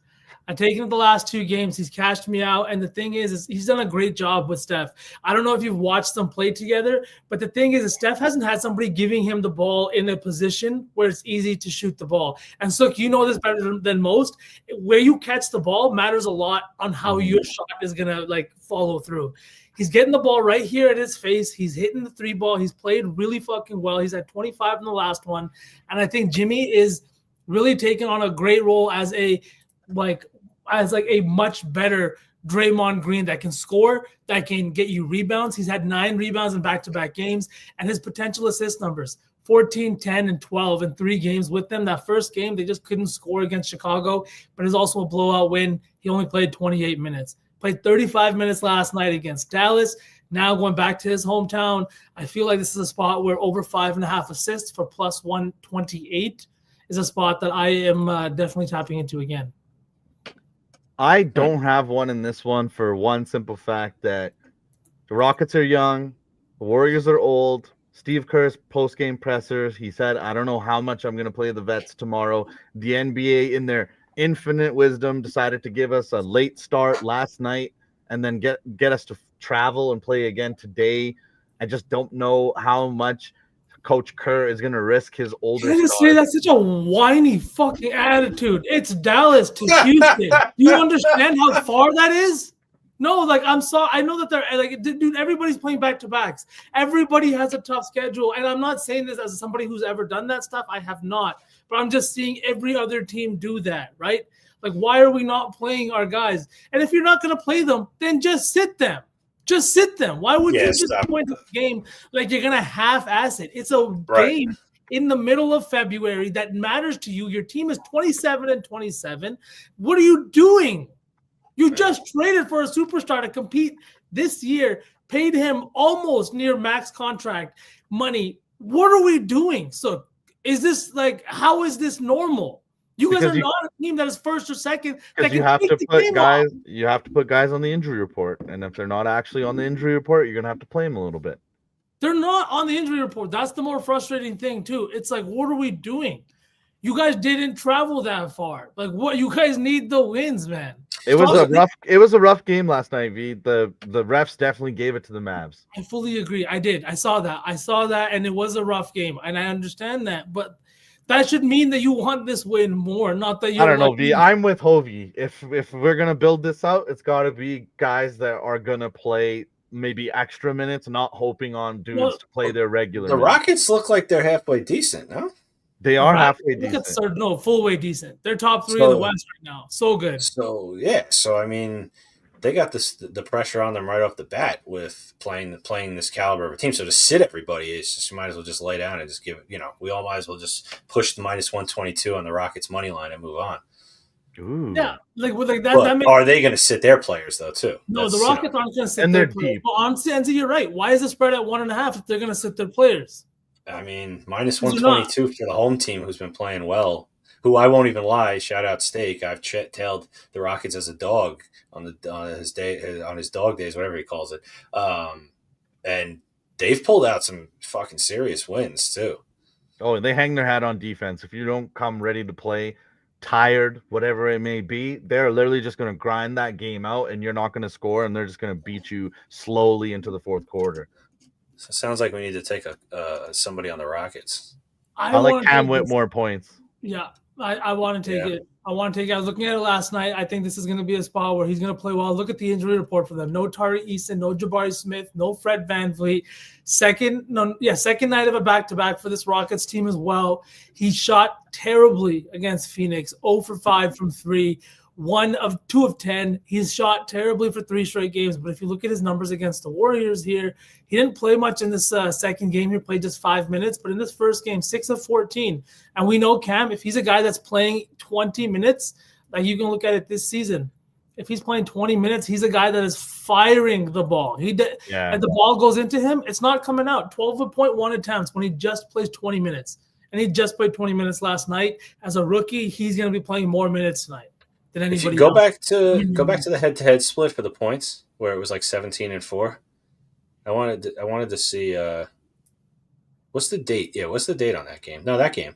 I've taken it the last 2 games. He's cashed me out. And the thing is he's done a great job with Steph. I don't know if you've watched them play together, but the thing is Steph hasn't had somebody giving him the ball in a position where it's easy to shoot the ball. And so you know this better than most. Where you catch the ball matters a lot on how your shot is going to follow through. He's getting the ball right here at his face. He's hitting the 3 ball. He's played really fucking well. He's at 25 in the last one. And I think Jimmy is really taking on a great role as a much better Draymond Green that can score, that can get you rebounds. He's had 9 rebounds in back-to-back games, and his potential assist numbers, 14, 10, and 12 in 3 games with them. That first game, they just couldn't score against Chicago, but it's also a blowout win. He only played 28 minutes. Played 35 minutes last night against Dallas. Now going back to his hometown, I feel like this is a spot where over 5.5 assists for plus 128 is a spot that I am definitely tapping into again. I don't have one in this one for one simple fact that the Rockets are young, the Warriors are old. Steve Kerr's post-game pressers, he said, I don't know how much I'm going to play the vets tomorrow. The NBA, in their infinite wisdom, decided to give us a late start last night and then get us to travel and play again today. I just don't know how much Coach Kerr is going to risk his older stars. Say that's such a whiny fucking attitude. It's Dallas to Houston. Do you understand how far that is? No, I'm sorry. I know that they're dude, everybody's playing back-to-backs. Everybody has a tough schedule. And I'm not saying this as somebody who's ever done that stuff. I have not. But I'm just seeing every other team do that, right? Why are we not playing our guys? And if you're not going to play them, then just sit them. Just sit them. Why would you just go into the game like you're going to half-ass it? It's a game in the middle of February that matters to you. Your team is 27-27. What are you doing? You just traded for a superstar to compete this year, paid him almost near max contract money. What are we doing? So is this how is this normal? You guys are not a team that is first or second. Because you have to put guys. You have to put guys on the injury report, and if they're not actually on the injury report, you're gonna have to play them a little bit. They're not on the injury report. That's the more frustrating thing too. It's what are we doing? You guys didn't travel that far. What? You guys need the wins, man. It was a rough game last night, V. The refs definitely gave it to the Mavs. I fully agree. I did. I saw that, and it was a rough game, and I understand that, but that should mean that you want this win more, not that you. I don't know, V. I'm with Hovey. If we're gonna build this out, it's got to be guys that are gonna play maybe extra minutes, not hoping on dudes to play their regular. The minutes. Rockets look like they're halfway decent, no? They are halfway decent. Full way decent. They're top 3 in the West right now. So good. So I mean, they got the pressure on them right off the bat with playing this caliber of a team. So to sit everybody is just, you might as well just lay down and just give it. We all might as well just push the minus 122 on the Rockets money line and move on. Ooh. Yeah, that. But are they going to sit their players though too? No, the Rockets aren't going to sit. And they're deep. Well, honestly, you're right. Why is the spread at 1.5 if they're going to sit their players? I mean, minus 122 for the home team who's been playing well. Who I won't even lie. Shout out Steak. I've tailed the Rockets as a dog on his dog days, whatever he calls it. And they've pulled out some fucking serious wins too. Oh, and they hang their hat on defense. If you don't come ready to play, tired, whatever it may be, they're literally just going to grind that game out, and you're not going to score, and they're just going to beat you slowly into the fourth quarter. So it sounds like we need to take somebody on the Rockets. I like Cam Whitmore points. Yeah, I want to take it. I want to take it. I was looking at it last night. I think this is going to be a spot where he's going to play well. Look at the injury report for them. No Tari Eason, no Jabari Smith, no Fred VanVleet. Second night of a back-to-back for this Rockets team as well. He shot terribly against Phoenix, 0 for 5 from 3. 1 of 2 of 10. He's shot terribly for 3 straight games. But if you look at his numbers against the Warriors here, he didn't play much in this second game. He played just 5 minutes. But in this first game, 6 of 14. And we know Cam, if he's a guy that's playing 20 minutes, Like you can look at it this season. If he's playing 20 minutes, he's a guy that is firing the ball. And the ball goes into him, it's not coming out. 12.1 attempts when he just plays 20 minutes. And he just played 20 minutes last night. As a rookie, he's going to be playing more minutes tonight than anybody If you go else. back to the head-to-head split for the points, where it was like 17-4. I wanted to see what's the date? Yeah, what's the date on that game? No, that game.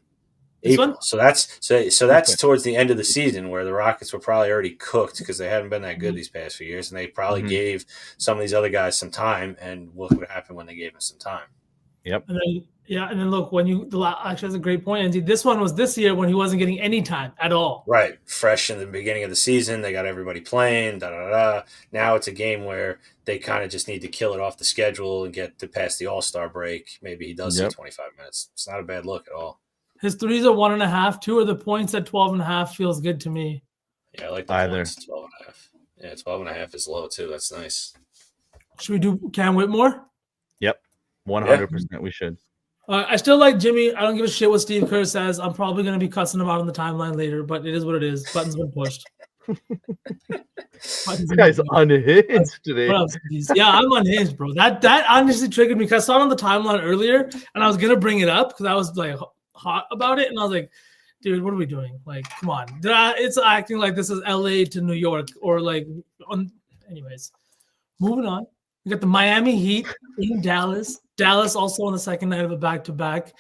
This April. one? So that's towards the end of the season where the Rockets were probably already cooked because they haven't been that good these past few years, and they probably gave some of these other guys some time. And look what happened when they gave them some time. Yep. And then look, actually that's a great point, Andy. This one was this year when he wasn't getting any time at all. Right, fresh in the beginning of the season, they got everybody playing. Now it's a game where they kind of just need to kill it off the schedule and get to past the All-Star break. Maybe he does see 25 minutes. It's not a bad look at all. His threes are 1.5. 2 of the points at 12.5 feels good to me. Yeah, I like the points. 12.5. Yeah, 12.5 is low too. That's nice. Should we do Cam Whitmore? Yep, 100%. We should. I still like Jimmy. I don't give a shit what Steve Kerr says. I'm probably going to be cussing him out on the timeline later, but it is what it is. Button's been pushed. This guy's unhinged today. What else? Yeah, I'm unhinged, bro. That honestly triggered me because I saw it on the timeline earlier, and I was going to bring it up because I was like hot about it, and I was like, dude, what are we doing? Like, come on. It's acting like this is LA to New York or like anyways. Moving on. We got the Miami Heat in Dallas. Dallas also on the second night of a back-to-back.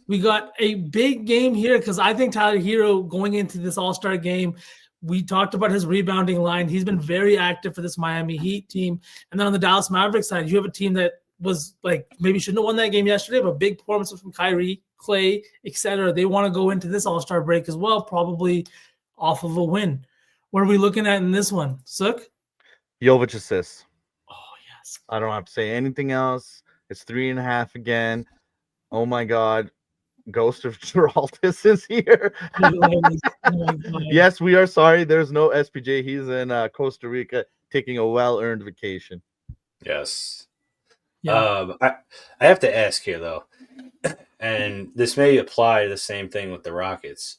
We got a big game here because I think Tyler Hero going into this All-Star game, we talked about his rebounding line. He's been very active for this Miami Heat team. And then on the Dallas Mavericks side, you have a team that was like maybe shouldn't have won that game yesterday, but big performances from Kyrie, Clay, etc. They want to go into this All-Star break as well, probably off of a win. What are we looking at in this one? Sook? Jovic assists. Oh, yes. I don't have to say anything else. It's 3.5 again. Oh my God. Ghost of Geraltis is here. Yes, we are sorry. There's no SPJ. He's in Costa Rica taking a well-earned vacation. Yes. Yeah. I have to ask here, though, and this may apply to the same thing with the Rockets.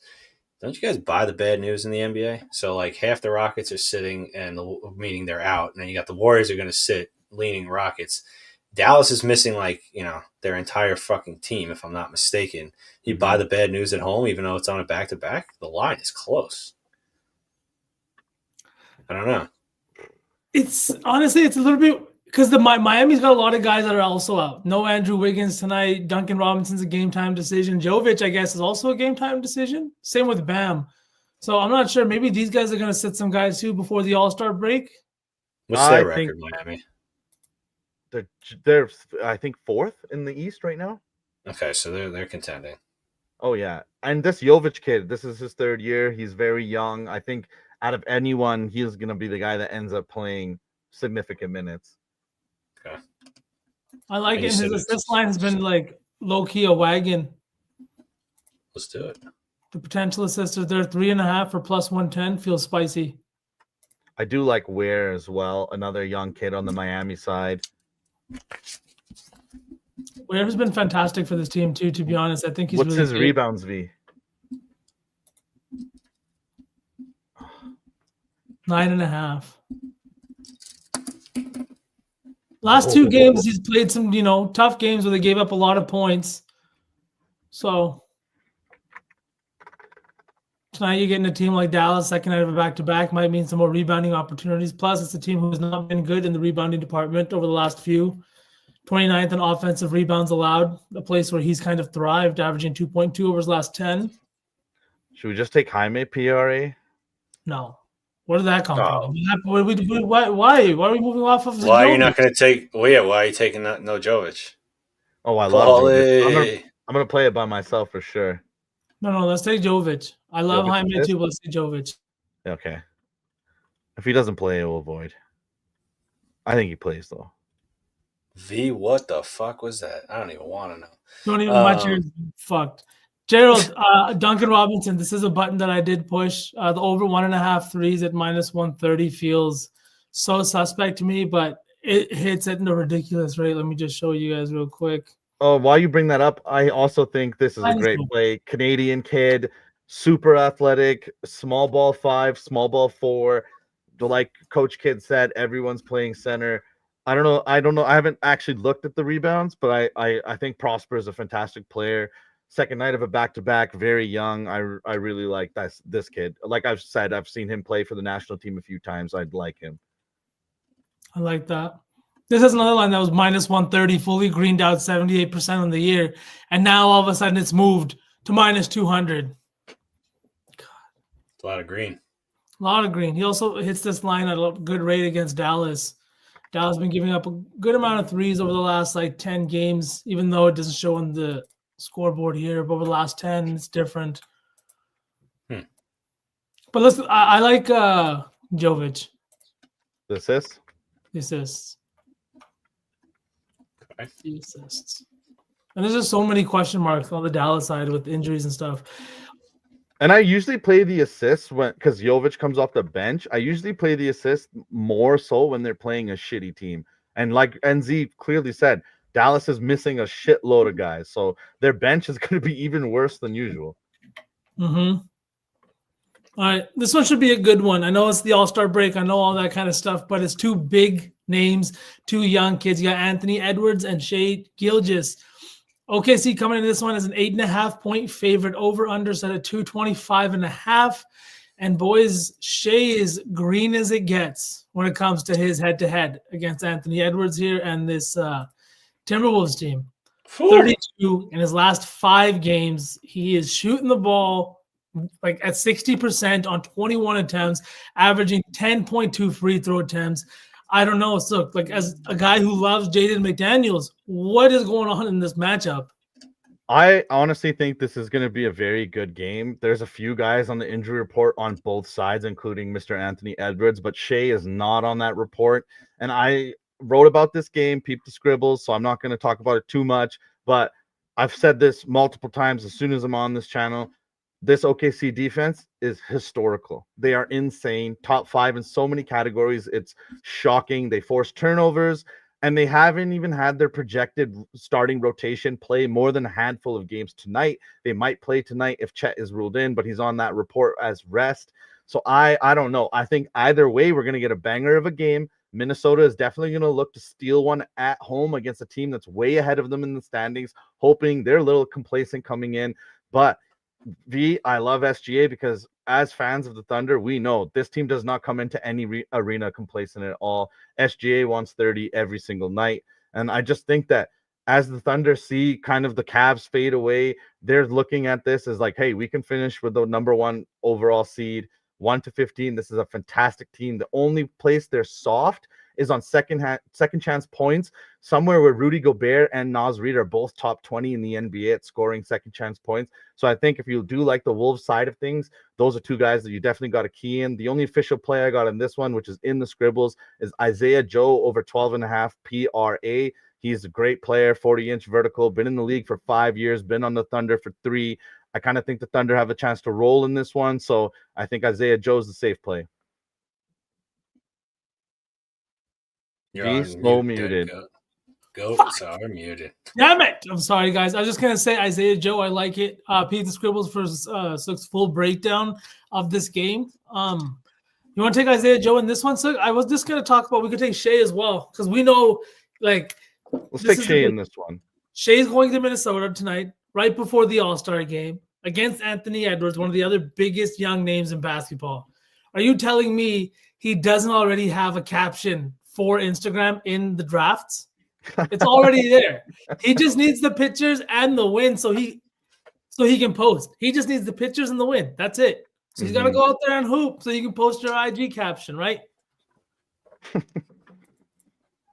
Don't you guys buy the bad news in the NBA? So, like, half the Rockets are sitting, and meaning they're out, and then you got the Warriors are going to sit leaning Rockets. Dallas is missing, like, their entire fucking team, if I'm not mistaken. You buy the bad news at home, even though it's on a back-to-back? The line is close. I don't know. It's honestly, it's a little bit because Miami's got a lot of guys that are also out. No Andrew Wiggins tonight. Duncan Robinson's a game-time decision. Jovic, I guess, is also a game-time decision. Same with Bam. So I'm not sure. Maybe these guys are going to sit some guys, too, before the All-Star break. What's their record, Miami? They're I think 4th in the East right now. Okay, so they're contending. Oh yeah, and this Jovic kid, this is his 3rd year. He's very young. I think out of anyone, he's gonna be the guy that ends up playing significant minutes. Okay, I like it. His assist line has been like low key a wagon. Let's do it. The potential assists are there 3.5 for plus 110 feels spicy. I do like Ware as well, another young kid on the Miami side. Ware has been fantastic for this team too. To be honest, I think he's. What's really his good. rebounds V? 9.5. Last 2 games, he's played some, tough games where they gave up a lot of points. So tonight you're getting a team like Dallas, second night of a back-to-back, might mean some more rebounding opportunities. Plus, it's a team who has not been good in the rebounding department over the last few. 29th in offensive rebounds allowed, a place where he's kind of thrived, averaging 2.2 over his last 10. Should we just take Jaime PRA? No. Where did that come from? Why are we moving off of? Why are you not going to take? Well, yeah. Why are you taking that? No Jovic. Oh, I love it. I'm gonna play it by myself for sure. No. Let's take Jovic. I love Jaime too, but let's take Jovic. Okay. If he doesn't play, it will avoid. I think he plays though. V, what the fuck was that? I don't even want to know. Don't even watch your fucked. Gerald, Duncan Robinson, this is a button that I did push. The over 1.5 threes at minus 130 feels so suspect to me, but it hits at a ridiculous rate. Let me just show you guys real quick. Oh, while you bring that up, I also think this is a great play. Canadian kid, super athletic, small ball 5, small ball 4. Like Coach Kidd said, everyone's playing center. I don't know. I haven't actually looked at the rebounds, but I think Prosper is a fantastic player. Second night of a back-to-back, very young. I really like this kid. Like I've said, I've seen him play for the national team a few times. I'd like him. I like that. This is another line that was minus 130, fully greened out 78% on the year. And now all of a sudden it's moved to minus 200. It's a lot of green. A lot of green. He also hits this line at a good rate against Dallas. Dallas has been giving up a good amount of threes over the last 10 games, even though it doesn't show on the scoreboard here. But over the last 10, it's different. But listen, I like Jovic. The assists? The assists. Okay. The assists. And there's just so many question marks on the Dallas side with injuries and stuff. And I usually play the assists because Jovic comes off the bench. I usually play the assists more so when they're playing a shitty team. And like NZ clearly said, Dallas is missing a shitload of guys. So their bench is going to be even worse than usual. Mm-hmm. All right. This one should be a good one. I know it's the All-Star break. I know all that kind of stuff, but it's two big names, two young kids. You got Anthony Edwards and Shai Gilgeous. OKC coming into this one as an 8.5-point favorite, over under set at 225.5. And boys, Shai is green as it gets when it comes to his head-to-head against Anthony Edwards here and this Timberwolves team. 32 in his last 5 games. He is shooting the ball at 60% on 21 attempts, averaging 10.2 free throw attempts. I don't know. So, as a guy who loves Jaden McDaniels, what is going on in this matchup? I honestly think this is going to be a very good game. There's a few guys on the injury report on both sides, including Mr. Anthony Edwards, but Shai is not on that report. And I wrote about this game, peeped the scribbles, so I'm not going to talk about it too much. But I've said this multiple times as soon as I'm on this channel. This OKC defense is historical. They are insane. Top 5 in so many categories. It's shocking. They force turnovers, and they haven't even had their projected starting rotation play more than a handful of games tonight. They might play tonight if Chet is ruled in, but he's on that report as rest. So I don't know. I think either way, we're going to get a banger of a game. Minnesota is definitely going to look to steal one at home against a team that's way ahead of them in the standings, hoping they're a little complacent coming in. But I love SGA because as fans of the Thunder, we know this team does not come into any arena complacent at all. SGA wants 30 every single night. And I just think that as the Thunder see kind of the Cavs fade away, they're looking at this as like, hey, we can finish with the number 1 overall seed, 1 to 15. This is a fantastic team. The only place they're soft is on second chance points, somewhere where Rudy Gobert and Naz Reid are both top 20 in the NBA at scoring second chance points. So I think if you do like the Wolves side of things, those are two guys that you definitely got to key in. The only official play I got in this one, which is in the scribbles, is Isaiah Joe over 12.5 PRA. He's a great player, 40-inch vertical, been in the league for 5 years, been on the Thunder for 3. I kind of think the Thunder have a chance to roll in this one. So I think Isaiah Joe's the safe play. You're slow muted. Goats are muted. Damn it. I'm sorry, guys. I was just going to say Isaiah Joe. I like it. Pete the Scribbles for Sook's full breakdown of this game. You want to take Isaiah Joe in this one, Sook? I was just going to talk about, we could take Shai as well, because we know, let's take Shai in this one. Shai's going to Minnesota tonight, right before the All-Star game, against Anthony Edwards, one of the other biggest young names in basketball. Are you telling me he doesn't already have a caption for Instagram in the drafts? It's already there. He just needs the pictures and the win so he can post. He just needs the pictures and the win. That's it. So he's got to go out there and hoop so you can post your IG caption, right?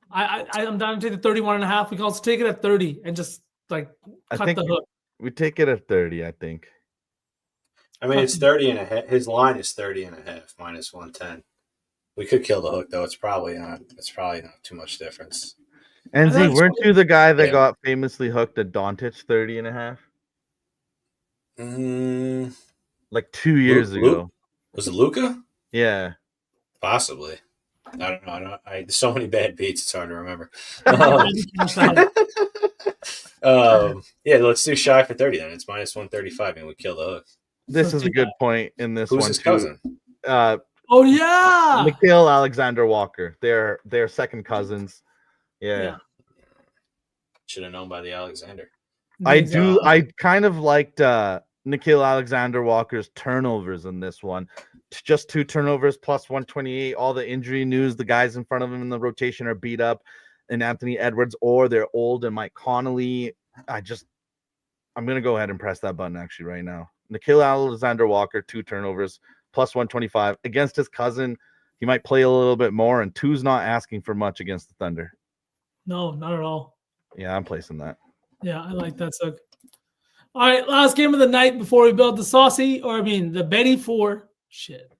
I'm down to take the 31.5. We can also take it at 30 and just cut the hook. We take it at 30, I think. I mean, it's 30.5. His line is 30.5 minus 110. We could kill the hook though. It's probably not too much difference. NZ, weren't you the guy that got famously hooked at Doncic 30.5? Like 2 years ago. Was it Luka? Yeah. Possibly. I don't know. There's so many bad beats, it's hard to remember. Yeah, let's do Shai for 30 then. It's minus 135 and we kill the hook. This So is a good point in this Who's one his too. cousin? Oh yeah. Nikhil Alexander Walker. They're second cousins. Yeah. Should have known by the Alexander. I kind of liked Nikhil Alexander Walker's turnovers in this one. Just 2 turnovers plus 128. All the injury news, the guys in front of him in the rotation are beat up, and Anthony Edwards, or they're old, and Mike Connolly. I'm gonna go ahead and press that button actually right now. Nikhil Alexander Walker, 2 turnovers plus 125 against his cousin. He might play a little bit more, and 2's not asking for much against the Thunder. No, not at all. Yeah, I'm placing that. Yeah, I like that, Suk. All right, last game of the night before we build the Betty 4. Shit.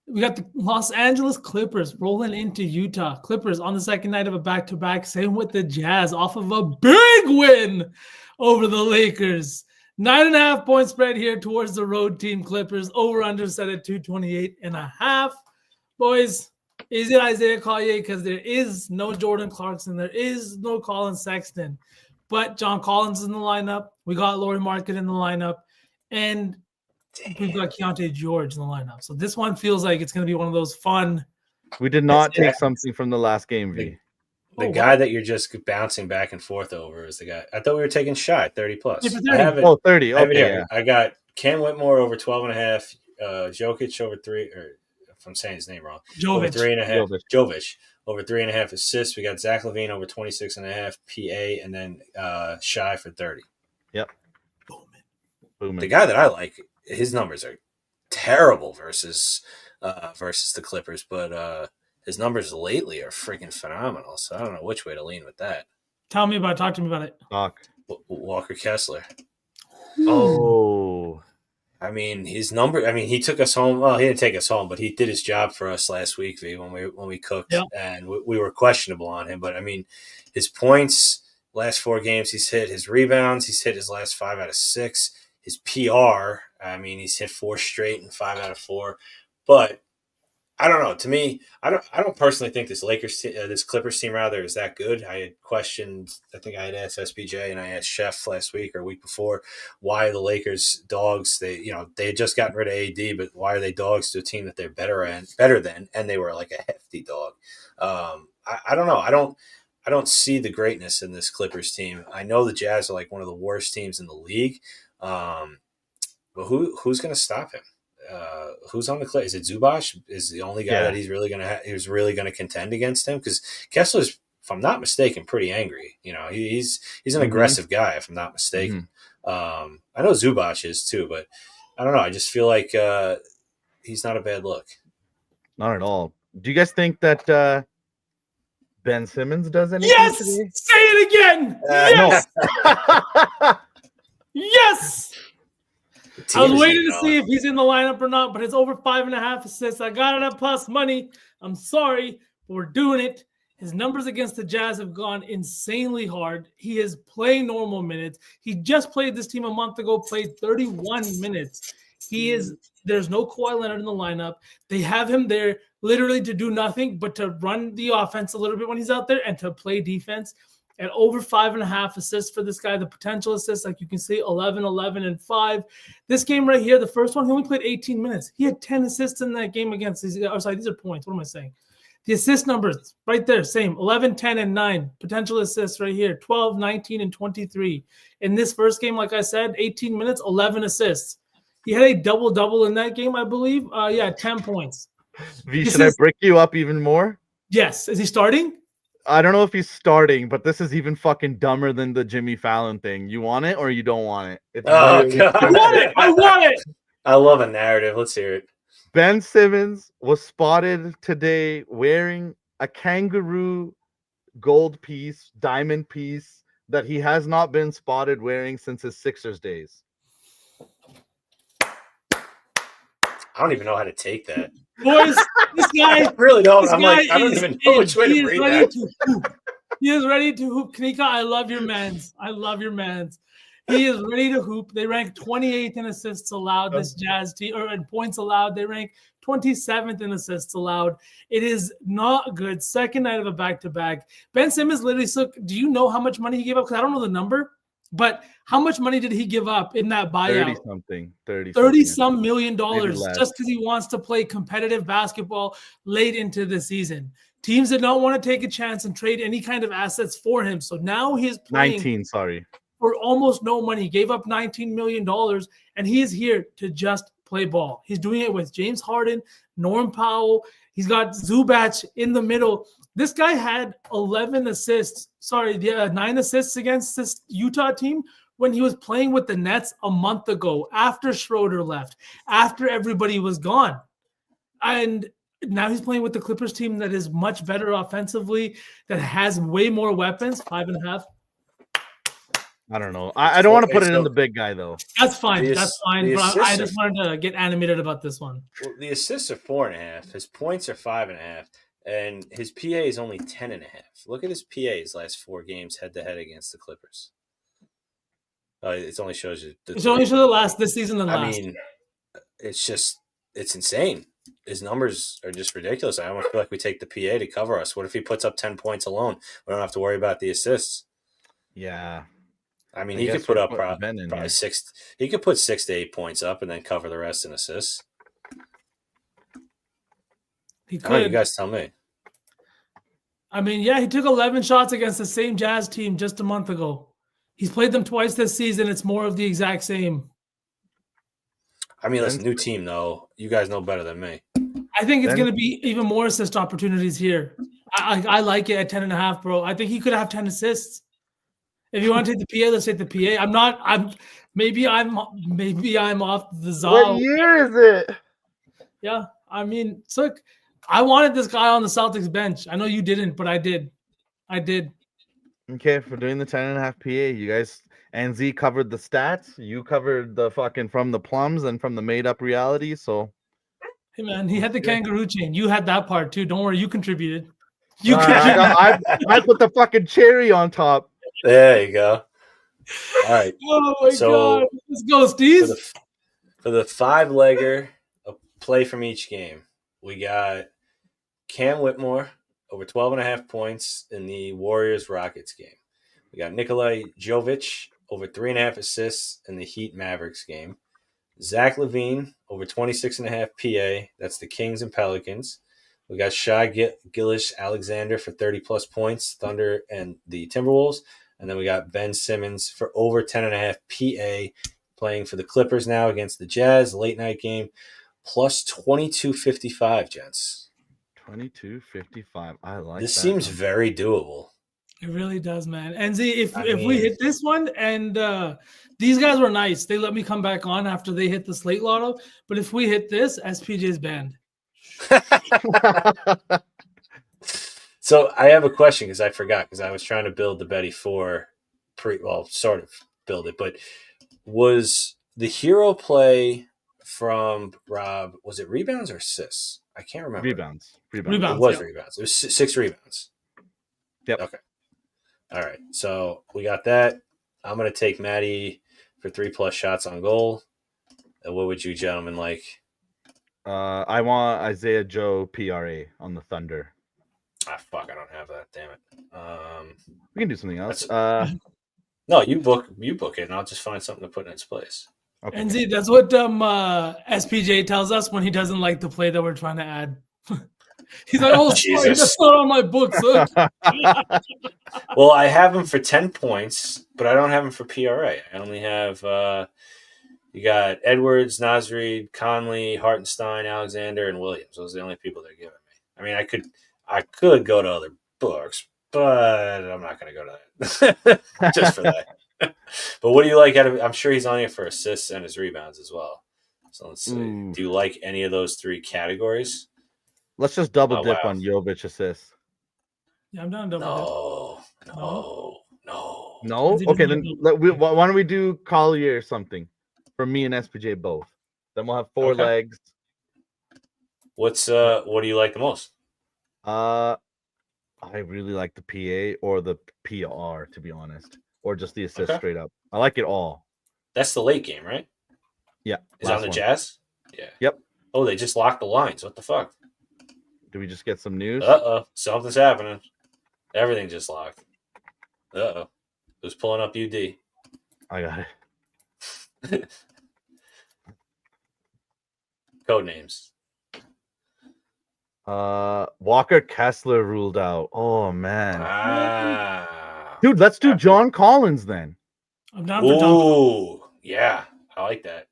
We got the Los Angeles Clippers rolling into Utah. Clippers on the second night of a back-to-back. Same with the Jazz off of a big win over the Lakers. 9.5 point spread here towards the road team Clippers. Over under set at 228.5. Boys, is it Isaiah Collier? Because there is no Jordan Clarkson. There is no Colin Sexton. But John Collins is in the lineup. We got Lauri Markkanen in the lineup. And we've got Keontae George in the lineup. So this one feels like it's going to be one of those fun. We did not take something from the last game, V. The guy that you're just bouncing back and forth over is the guy. I thought we were taking Shy 30 plus. Yeah, for 30. I have it. 30. I have it Okay. here. I got Cam Whitmore over 12.5. Jokic over 3. Or if I'm saying his name wrong, over 3.5. Jovic over 3.5 assists. We got Zach LaVine over 26.5 PA, and then Shy for 30. Yep. Booming. The guy that I like, his numbers are terrible versus the Clippers, but his numbers lately are freaking phenomenal. So I don't know which way to lean with that. Talk to me about it. Walker Kessler. Oh. I mean, his number. I mean, he took us home. Well, he didn't take us home, but he did his job for us last week, V, when we cooked, and we were questionable on him. But I mean, his points last 4 games, he's hit. His rebounds, he's hit his last 5 out of 6. His PR, I mean, he's hit 4 straight and 5 out of 4. But I don't know. To me, I don't personally think this Clippers team rather is that good. I had questioned. I think I had asked SBJ and I asked Chef last week or week before why the Lakers dogs. They had just gotten rid of AD, but why are they dogs to a team that they're better than? And they were like a hefty dog. I don't know. I don't see the greatness in this Clippers team. I know the Jazz are like one of the worst teams in the league. But who's going to stop him? Who's on the Clippers? Is it Zubac? Is the only guy that he's really going to contend against him? Because Kessler's, if I'm not mistaken, pretty angry. He's an aggressive guy, if I'm not mistaken. I know Zubac is too, but I don't know. I just feel like he's not a bad look. Not at all. Do you guys think that Ben Simmons does anything today? Say it again. Yes. No. Yes. I was waiting to see if he's in the lineup or not, but it's over 5.5 assists. I got it at plus money. I'm sorry, but we're doing it. His numbers against the Jazz have gone insanely hard. He is playing normal minutes. He just played this team a month ago, played 31 minutes. There's no Kawhi Leonard in the lineup. They have him there literally to do nothing but to run the offense a little bit when he's out there and to play defense. At over 5.5 assists for this guy, the potential assists, like you can see, 11, 11, and 5. This game right here, the first one, he only played 18 minutes. He had 10 assists in that game against these. Oh, sorry, these are points. What am I saying? The assist numbers right there, same. 11, 10, and 9. Potential assists right here, 12, 19, and 23. In this first game, like I said, 18 minutes, 11 assists. He had a double-double in that game, I believe. 10 points. Should I break you up even more? Yes. Is he starting? I don't know if he's starting, but this is even fucking dumber than the Jimmy Fallon thing. You want it or you don't want it? It's really God. I want it. I love a narrative. Let's hear it. Ben Simmons was spotted today wearing a kangaroo gold piece, diamond piece that he has not been spotted wearing since his Sixers days. I don't even know how to take that. Boys, this guy I really don't. I'm like, I don't even know which way to read that. He is ready to hoop. Kanika, I love your mans. He is ready to hoop. They rank 28th in assists allowed, this Jazz team, or in points allowed. They rank 27th in assists allowed. It is not good. Second night of a back-to-back. Ben Simmons literally took, do you know how much money he gave up? Because I don't know the number. But how much money did he give up in that buyout? 30 some $30 million less. just because he wants to play competitive basketball late into the season. Teams did not want to take a chance and trade any kind of assets for him. So now he's playing 19, sorry. for almost no money. He gave up $19 million, and he is here to just play ball. He's doing it with James Harden, Norm Powell. He's got Zubac in the middle. This guy had 9 assists against this Utah team when he was playing with the Nets a month ago, after Schroeder left, after everybody was gone. And now he's playing with the Clippers team that is much better offensively, that has way more weapons. 5.5. I don't know. I don't want to put it in the big guy, though. That's fine. The That's fine. But I just wanted to get animated about this one. Well, the assists are 4.5. His points are 5.5. And his PA is only 10.5. Look at his PA's last 4 games head-to-head against the Clippers. It only shows you. It's only for the last this season and last. I mean, it's insane. His numbers are just ridiculous. I almost feel like we take the PA to cover us. What if he puts up 10 points alone? We don't have to worry about the assists. Yeah. I mean, he could put up probably 6. He could put 6 to 8 points up and then cover the rest in assists. He could. You guys tell me. I mean, yeah, he took 11 shots against the same Jazz team just a month ago. He's played them twice this season. It's more of the exact same. I mean, listen, new team, though. You guys know better than me. I think it's going to be even more assist opportunities here. I like it at 10.5, bro. I think he could have 10 assists. If you want to take the PA, let's take the PA. Maybe I'm off the Zal. What year is it? Yeah, I mean, look, I wanted this guy on the Celtics bench. I know you didn't, but I did. Okay, for doing the 10.5 PA, you guys and Z covered the stats. You covered the fucking from the plums and from the made up reality. So, hey man, he had the kangaroo chain. You had that part too. Don't worry, you contributed. I put the fucking cherry on top. There you go. All right. Oh my god. Let's go, Steve. For the 5-legger, a play from each game. We got Cam Whitmore over 12.5 points in the Warriors-Rockets game. We got Nikolai Jovic over 3.5 assists in the Heat-Mavericks game. Zach LaVine over 26.5 PA. That's the Kings and Pelicans. We got Shai Gilgeous-Alexander for 30-plus points, Thunder and the Timberwolves. And then we got Ben Simmons for over 10.5 PA, playing for the Clippers now against the Jazz, late-night game, plus 22.55, gents. 22.55. I like this. That seems very doable. It really does, man. And see, if we hit this one, and these guys were nice. They let me come back on after they hit the Slate Lotto. But if we hit this, SPJ's banned. So I have a question because I forgot because I was trying to build the Betty 4 sort of build it. But was the hero play from Rob, was it rebounds or assists? I can't remember. Rebounds. It was yeah. rebounds. It was 6 rebounds. Yep. Okay. All right. So we got that. I'm going to take Maddie for 3+ shots on goal. And what would you gentlemen like? I want Isaiah Joe PRA on the Thunder. Ah, fuck, I don't have that. Damn it. We can do something else. No, you book it, and I'll just find something to put in its place. Okay. And see, that's what SPJ tells us when he doesn't like the play that we're trying to add. He's like, "Oh, sorry, that's not on my books." Well, I have him for 10 points, but I don't have him for PRA. I only have you got Edwards, Nasri, Conley, Hartenstein, Alexander, and Williams. Those are the only people they're giving me. I mean, I could go to other books, but I'm not going to go to that just for that. But what do you like I'm sure he's on here for assists and his rebounds as well. So let's see. Do you like any of those 3 categories? Let's just double dip on Jovic assists. Yeah, I'm down double dip. No? Okay, then why don't we do Collier or something for me and SPJ both? Then we'll have 4 legs. What do you like the most? I really like the PA or the PR, to be honest, or just the assist straight up. I like it all. That's the late game, right? Yeah. Is it on the Jazz? Yeah. Yep. Oh, they just locked the lines. What the fuck? Do we just get some news? Something's happening. Everything just locked. Who's pulling up UD? I got it. Code names. Walker Kessler ruled out. Oh man, Ah. dude, let's do John Collins then. I'm down for John. Ooh, yeah, I like that.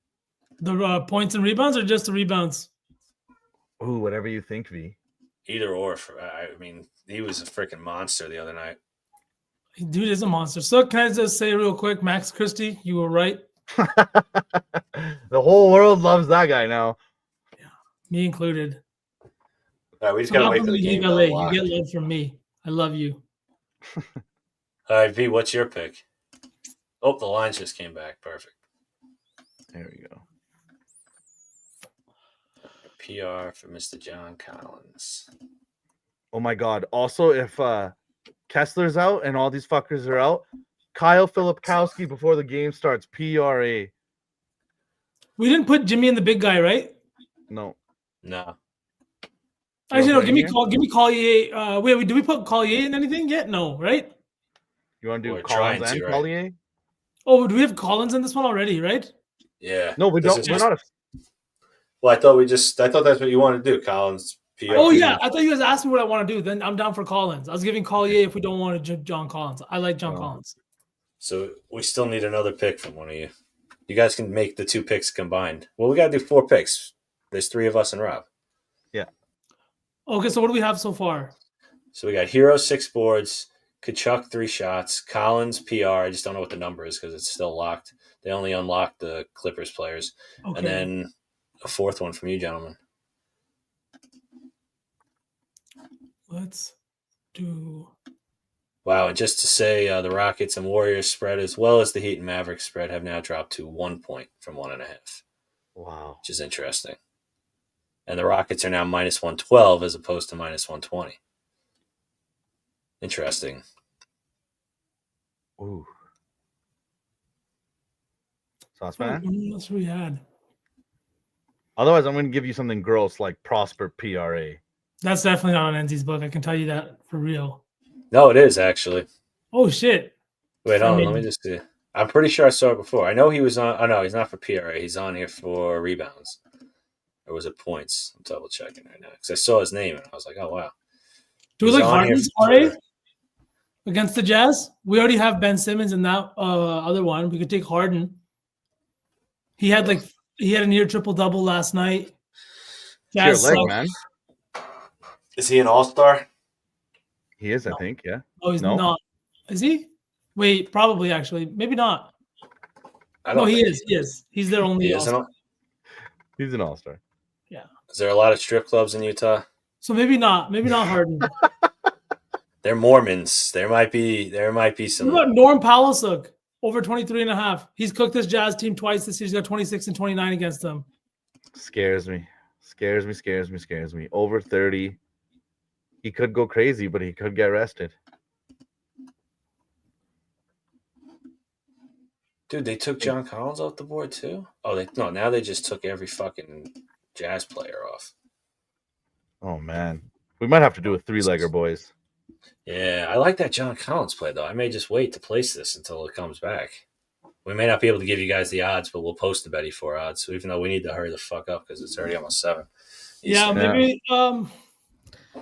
The points and rebounds, or just the rebounds? Ooh, whatever you think, V. Either or. I mean, he was a freaking monster the other night. Dude is a monster. So can I just say real quick, Max Christie, you were right. The whole world loves that guy now. Me included. All right, we just So gotta how wait come for the you game leave to LA? unlock. You get love from me. I love you. All right, V, what's your pick? Oh, the lines just came back. Perfect. There we go. PR for Mr. John Collins. Oh my God. Also, if Kessler's out and all these fuckers are out, Kyle Filipkowski before the game starts. PRA. We didn't put Jimmy in the big guy, right? No. No. Actually, wanna no. put Give it me here? Give me Collier. Wait. Do we put Collier in anything yet? No, right? You want to do We're Collins trying and to, right? Collier? Oh, do we have Collins in this one already? Right? Yeah. No, we This don't. is We're just- not. Well, I thought that's what you wanted to do, Collins. PR. Oh yeah, I thought you guys asked me what I want to do. Then I'm down for Collins. I was giving Collier if we don't want to John Collins. I like John Oh. Collins. So we still need another pick from one of you. You guys can make the 2 picks combined. Well, we got to do 4 picks. There's 3 of us and Rob. Okay, so what do we have so far? So we got Hero 6 boards, Kachuk 3 shots, Collins PR. I just don't know what the number is because it's still locked. They only unlocked the Clippers players. Okay. And then a 4th one from you, gentlemen. Let's do. Wow, and just to say, the Rockets and Warriors spread, as well as the Heat and Mavericks spread, have now dropped to 1 point from 1.5, Wow. which is interesting. And the Rockets are now minus 112 as opposed to minus 120. Interesting. Ooh. Sauce What man? else we had? Otherwise, I'm going to give you something gross like Prosper PRA. That's definitely not on NZ's book. I can tell you that for real. No, it is actually. Oh shit! Wait, hold on. mean- Let me just see. I'm pretty sure I saw it before. I know he was on. Oh, no, he's not for PRA. He's on here for rebounds. Or was it points? I'm double checking right now because I saw his name and I was like, oh, wow. Do we He's like on here Harden's for- RA against the Jazz? We already have Ben Simmons in that other one. We could take Harden. He had a near triple double last night. It's your Jazz leg, suck. man. Is he an all-star? He is, I think. Yeah. Oh, he's No? not. Is he? Wait, probably actually. Maybe not. I No, don't he think is. He is. He's their only. He is an all-star. all- He's an all-star. Is there a lot of strip clubs in Utah? So maybe not. Maybe not Harden. They're Mormons. There might be What some. about Norm Palasuk? Over 23.5. He's cooked this Jazz team twice this year. He's got 26 and 29 against them. Scares me. Scares me. Over 30. He could go crazy, but he could get arrested. Dude, they took John Collins off the board too? Oh, now they just took every fucking Jazz player off. Oh, man. We might have to do a 3-legger, boys. Yeah, I like that John Collins play, though. I may just wait to place this until it comes back. We may not be able to give you guys the odds, but we'll post the Betty 4 odds. So even though we need to hurry the fuck up because it's already almost 7. Yeah, Eastern. maybe.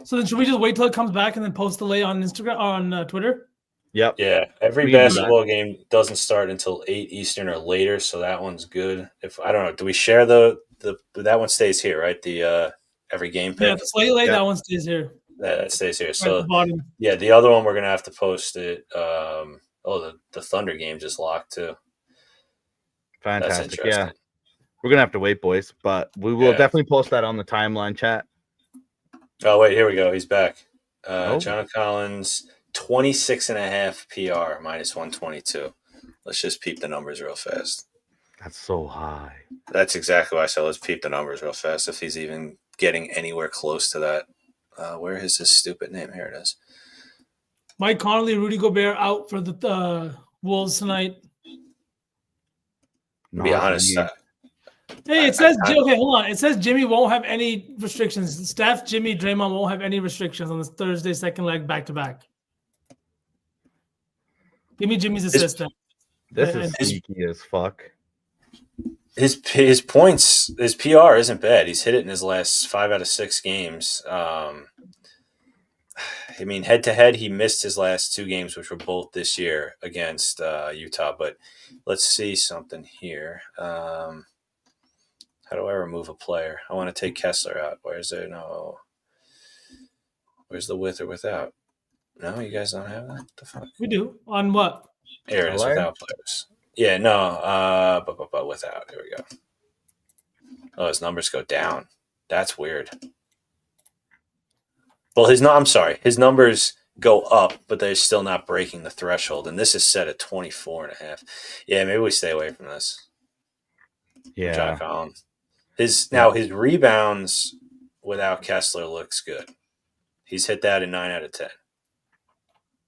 So then should we just wait till it comes back and then post the lay on Instagram on Twitter? Yep. Yeah, every We can do basketball game doesn't start until 8 Eastern or later, so that one's good. If I don't know, do we share the that one stays here, right? The every game Yeah, pick the slate lay, Yeah. that one stays here. that stays here. Right at So the bottom. yeah, the other one we're gonna have to post it. The Thunder game just locked too. That's Fantastic. interesting. Yeah. We're going to have to wait, boys, but we will Yeah. definitely post that on the timeline chat. Oh wait, here we go. He's back. Oh. John Collins, 26.5 PR minus 122. Let's just peep the numbers real fast. That's so high. That's exactly why I said let's peep the numbers real fast. If he's even getting anywhere close to that. Where is his stupid name? Here it is. Mike Conley, Rudy Gobert out for the Wolves tonight. To be honest, Hey, it says okay. Hold on. It says Jimmy won't have any restrictions. Steph, Jimmy, Draymond won't have any restrictions on this Thursday second leg back to back. Give me Jimmy's assistant. This is And- sneaky as fuck. His points, his PR isn't bad. He's hit it in his last 5 out of 6 games. I mean, head to head, he missed his last 2 games, which were both this year against Utah. But let's see something here. How do I remove a player? I want to take Kessler out. Where's there? No. Where's the with or without? No, you guys don't have that? What the fuck? We do. On what? Here it is, LA? without players. Yeah, no. But without. Here we go. Oh, his numbers go down. That's weird. Well, his numbers go up, but they're still not breaking the threshold, and this is set at 24.5. Yeah, maybe we stay away from this. Yeah. John Collins. His rebounds without Kessler looks good. He's hit that in 9 out of 10.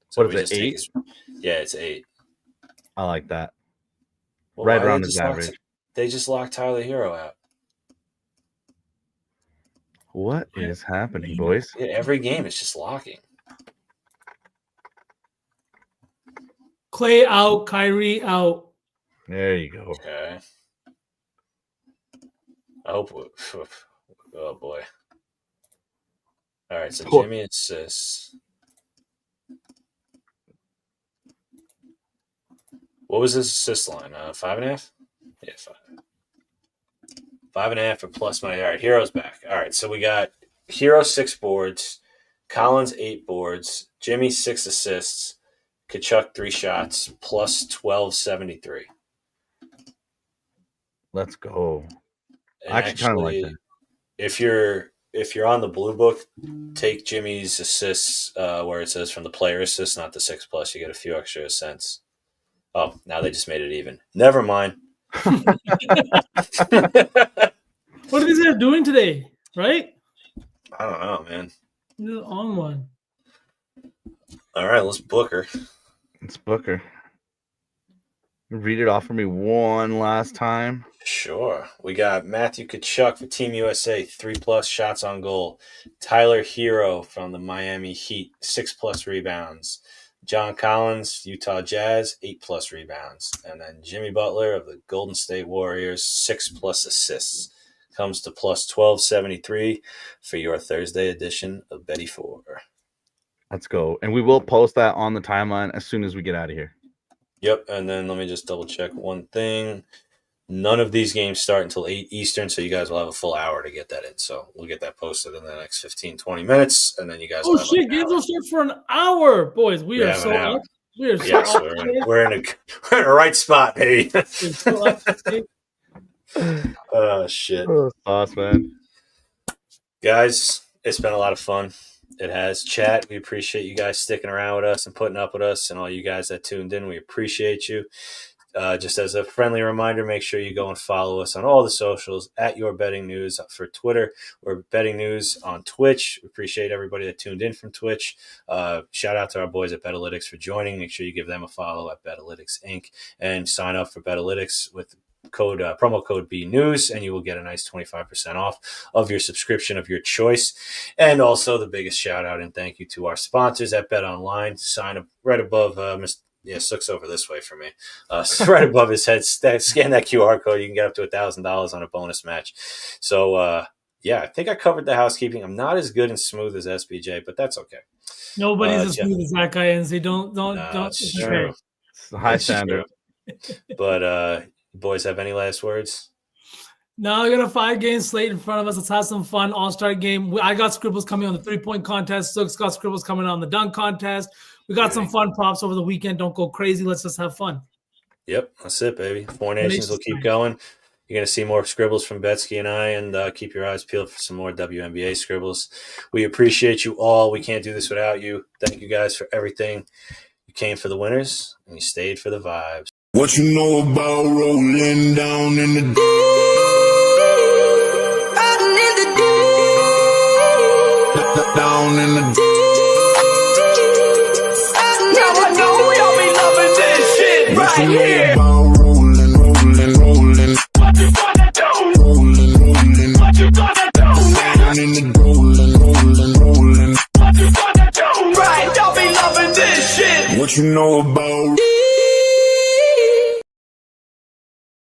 So What is we it, just take 8? Yeah, it's 8. I like that. Well, Right why around they his just lock- average. They just locked Tyler Hero out. What is happening, boys? Yeah, every game is just locking. Clay out, Kyrie out. There you go. Okay. I hope. Oh boy. All right, so Cool. Jimmy assists. What was his assist line? 5.5? Yeah, 5. 5.5 for plus money. All right, Hero's back. All right, so we got Hero 6 boards, Collins 8 boards, Jimmy 6 assists, Kachuk 3 shots, plus 1273. Let's go. And I actually kind of like that. If you're on the blue book, take Jimmy's assists where it says from the player assist, not the 6+. You get a few extra cents. Oh, now they just made it even. Never mind. What are these guys doing today? Right? I don't know, man. This is on one. All right, let's book her. It's Booker. Read it off for me one last time. Sure. We got Matthew Kachuk for Team USA, 3+ shots on goal. Tyler Hero from the Miami Heat, 6+ rebounds. John Collins, Utah Jazz, 8+ rebounds. And then Jimmy Butler of the Golden State Warriors, 6+ assists. Comes to plus 1273 for your Thursday edition of Betty 4. Let's go. And we will post that on the timeline as soon as we get out of here. Yep, and then let me just double check one thing. None of these games start until 8 Eastern, so you guys will have a full hour to get that in. So we'll get that posted in the next 15, 20 minutes, and then you guys will have shit, games will start for an hour. Boys, we are have so an hour. up. We are so Yes, up. we're in a right spot, baby. We're so up. Oh, shit. Sauce, man. Guys, it's been a lot of fun. It has. Chat, we appreciate you guys sticking around with us and putting up with us, and all you guys that tuned in, we appreciate you. Just as a friendly reminder, make sure you go and follow us on all the socials at Your Betting News for Twitter or Betting News on Twitch. We appreciate everybody that tuned in from Twitch. Shout out to our boys at BetAlytics for joining. Make sure you give them a follow at BetAlytics Inc. and sign up for BetAlytics with promo code BNews, and you will get a nice 25% off of your subscription of your choice. And also the biggest shout out and thank you to our sponsors at Bet Online. Sign up right above Sook's over this way for me. Right above his head. Scan that QR code. You can get up to $1,000 on a bonus match. So, I think I covered the housekeeping. I'm not as good and smooth as SBJ, but that's okay. Nobody's as smooth as that guy, and say don't. It's true. It's a high standard. But boys, have any last words? No, we got a 5-game slate in front of us. Let's have some fun. All-star game. I got scribbles coming on the 3-point contest. Sook's got scribbles coming on the dunk contest. We got some fun props over the weekend. Don't go crazy. Let's just have fun. Yep, that's it, baby. Four Nations will keep going. You're going to see more scribbles from Betsky and I, and keep your eyes peeled for some more WNBA scribbles. We appreciate you all. We can't do this without you. Thank you guys for everything. You came for the winners, and you stayed for the vibes. What you know about rolling down in the down in the Now I know y'all be loving this shit what you right know here. about rolling What you gonna do? rolling What you gonna do now? down in the rolling What you gonna do? Right, y'all be loving this shit. what you know about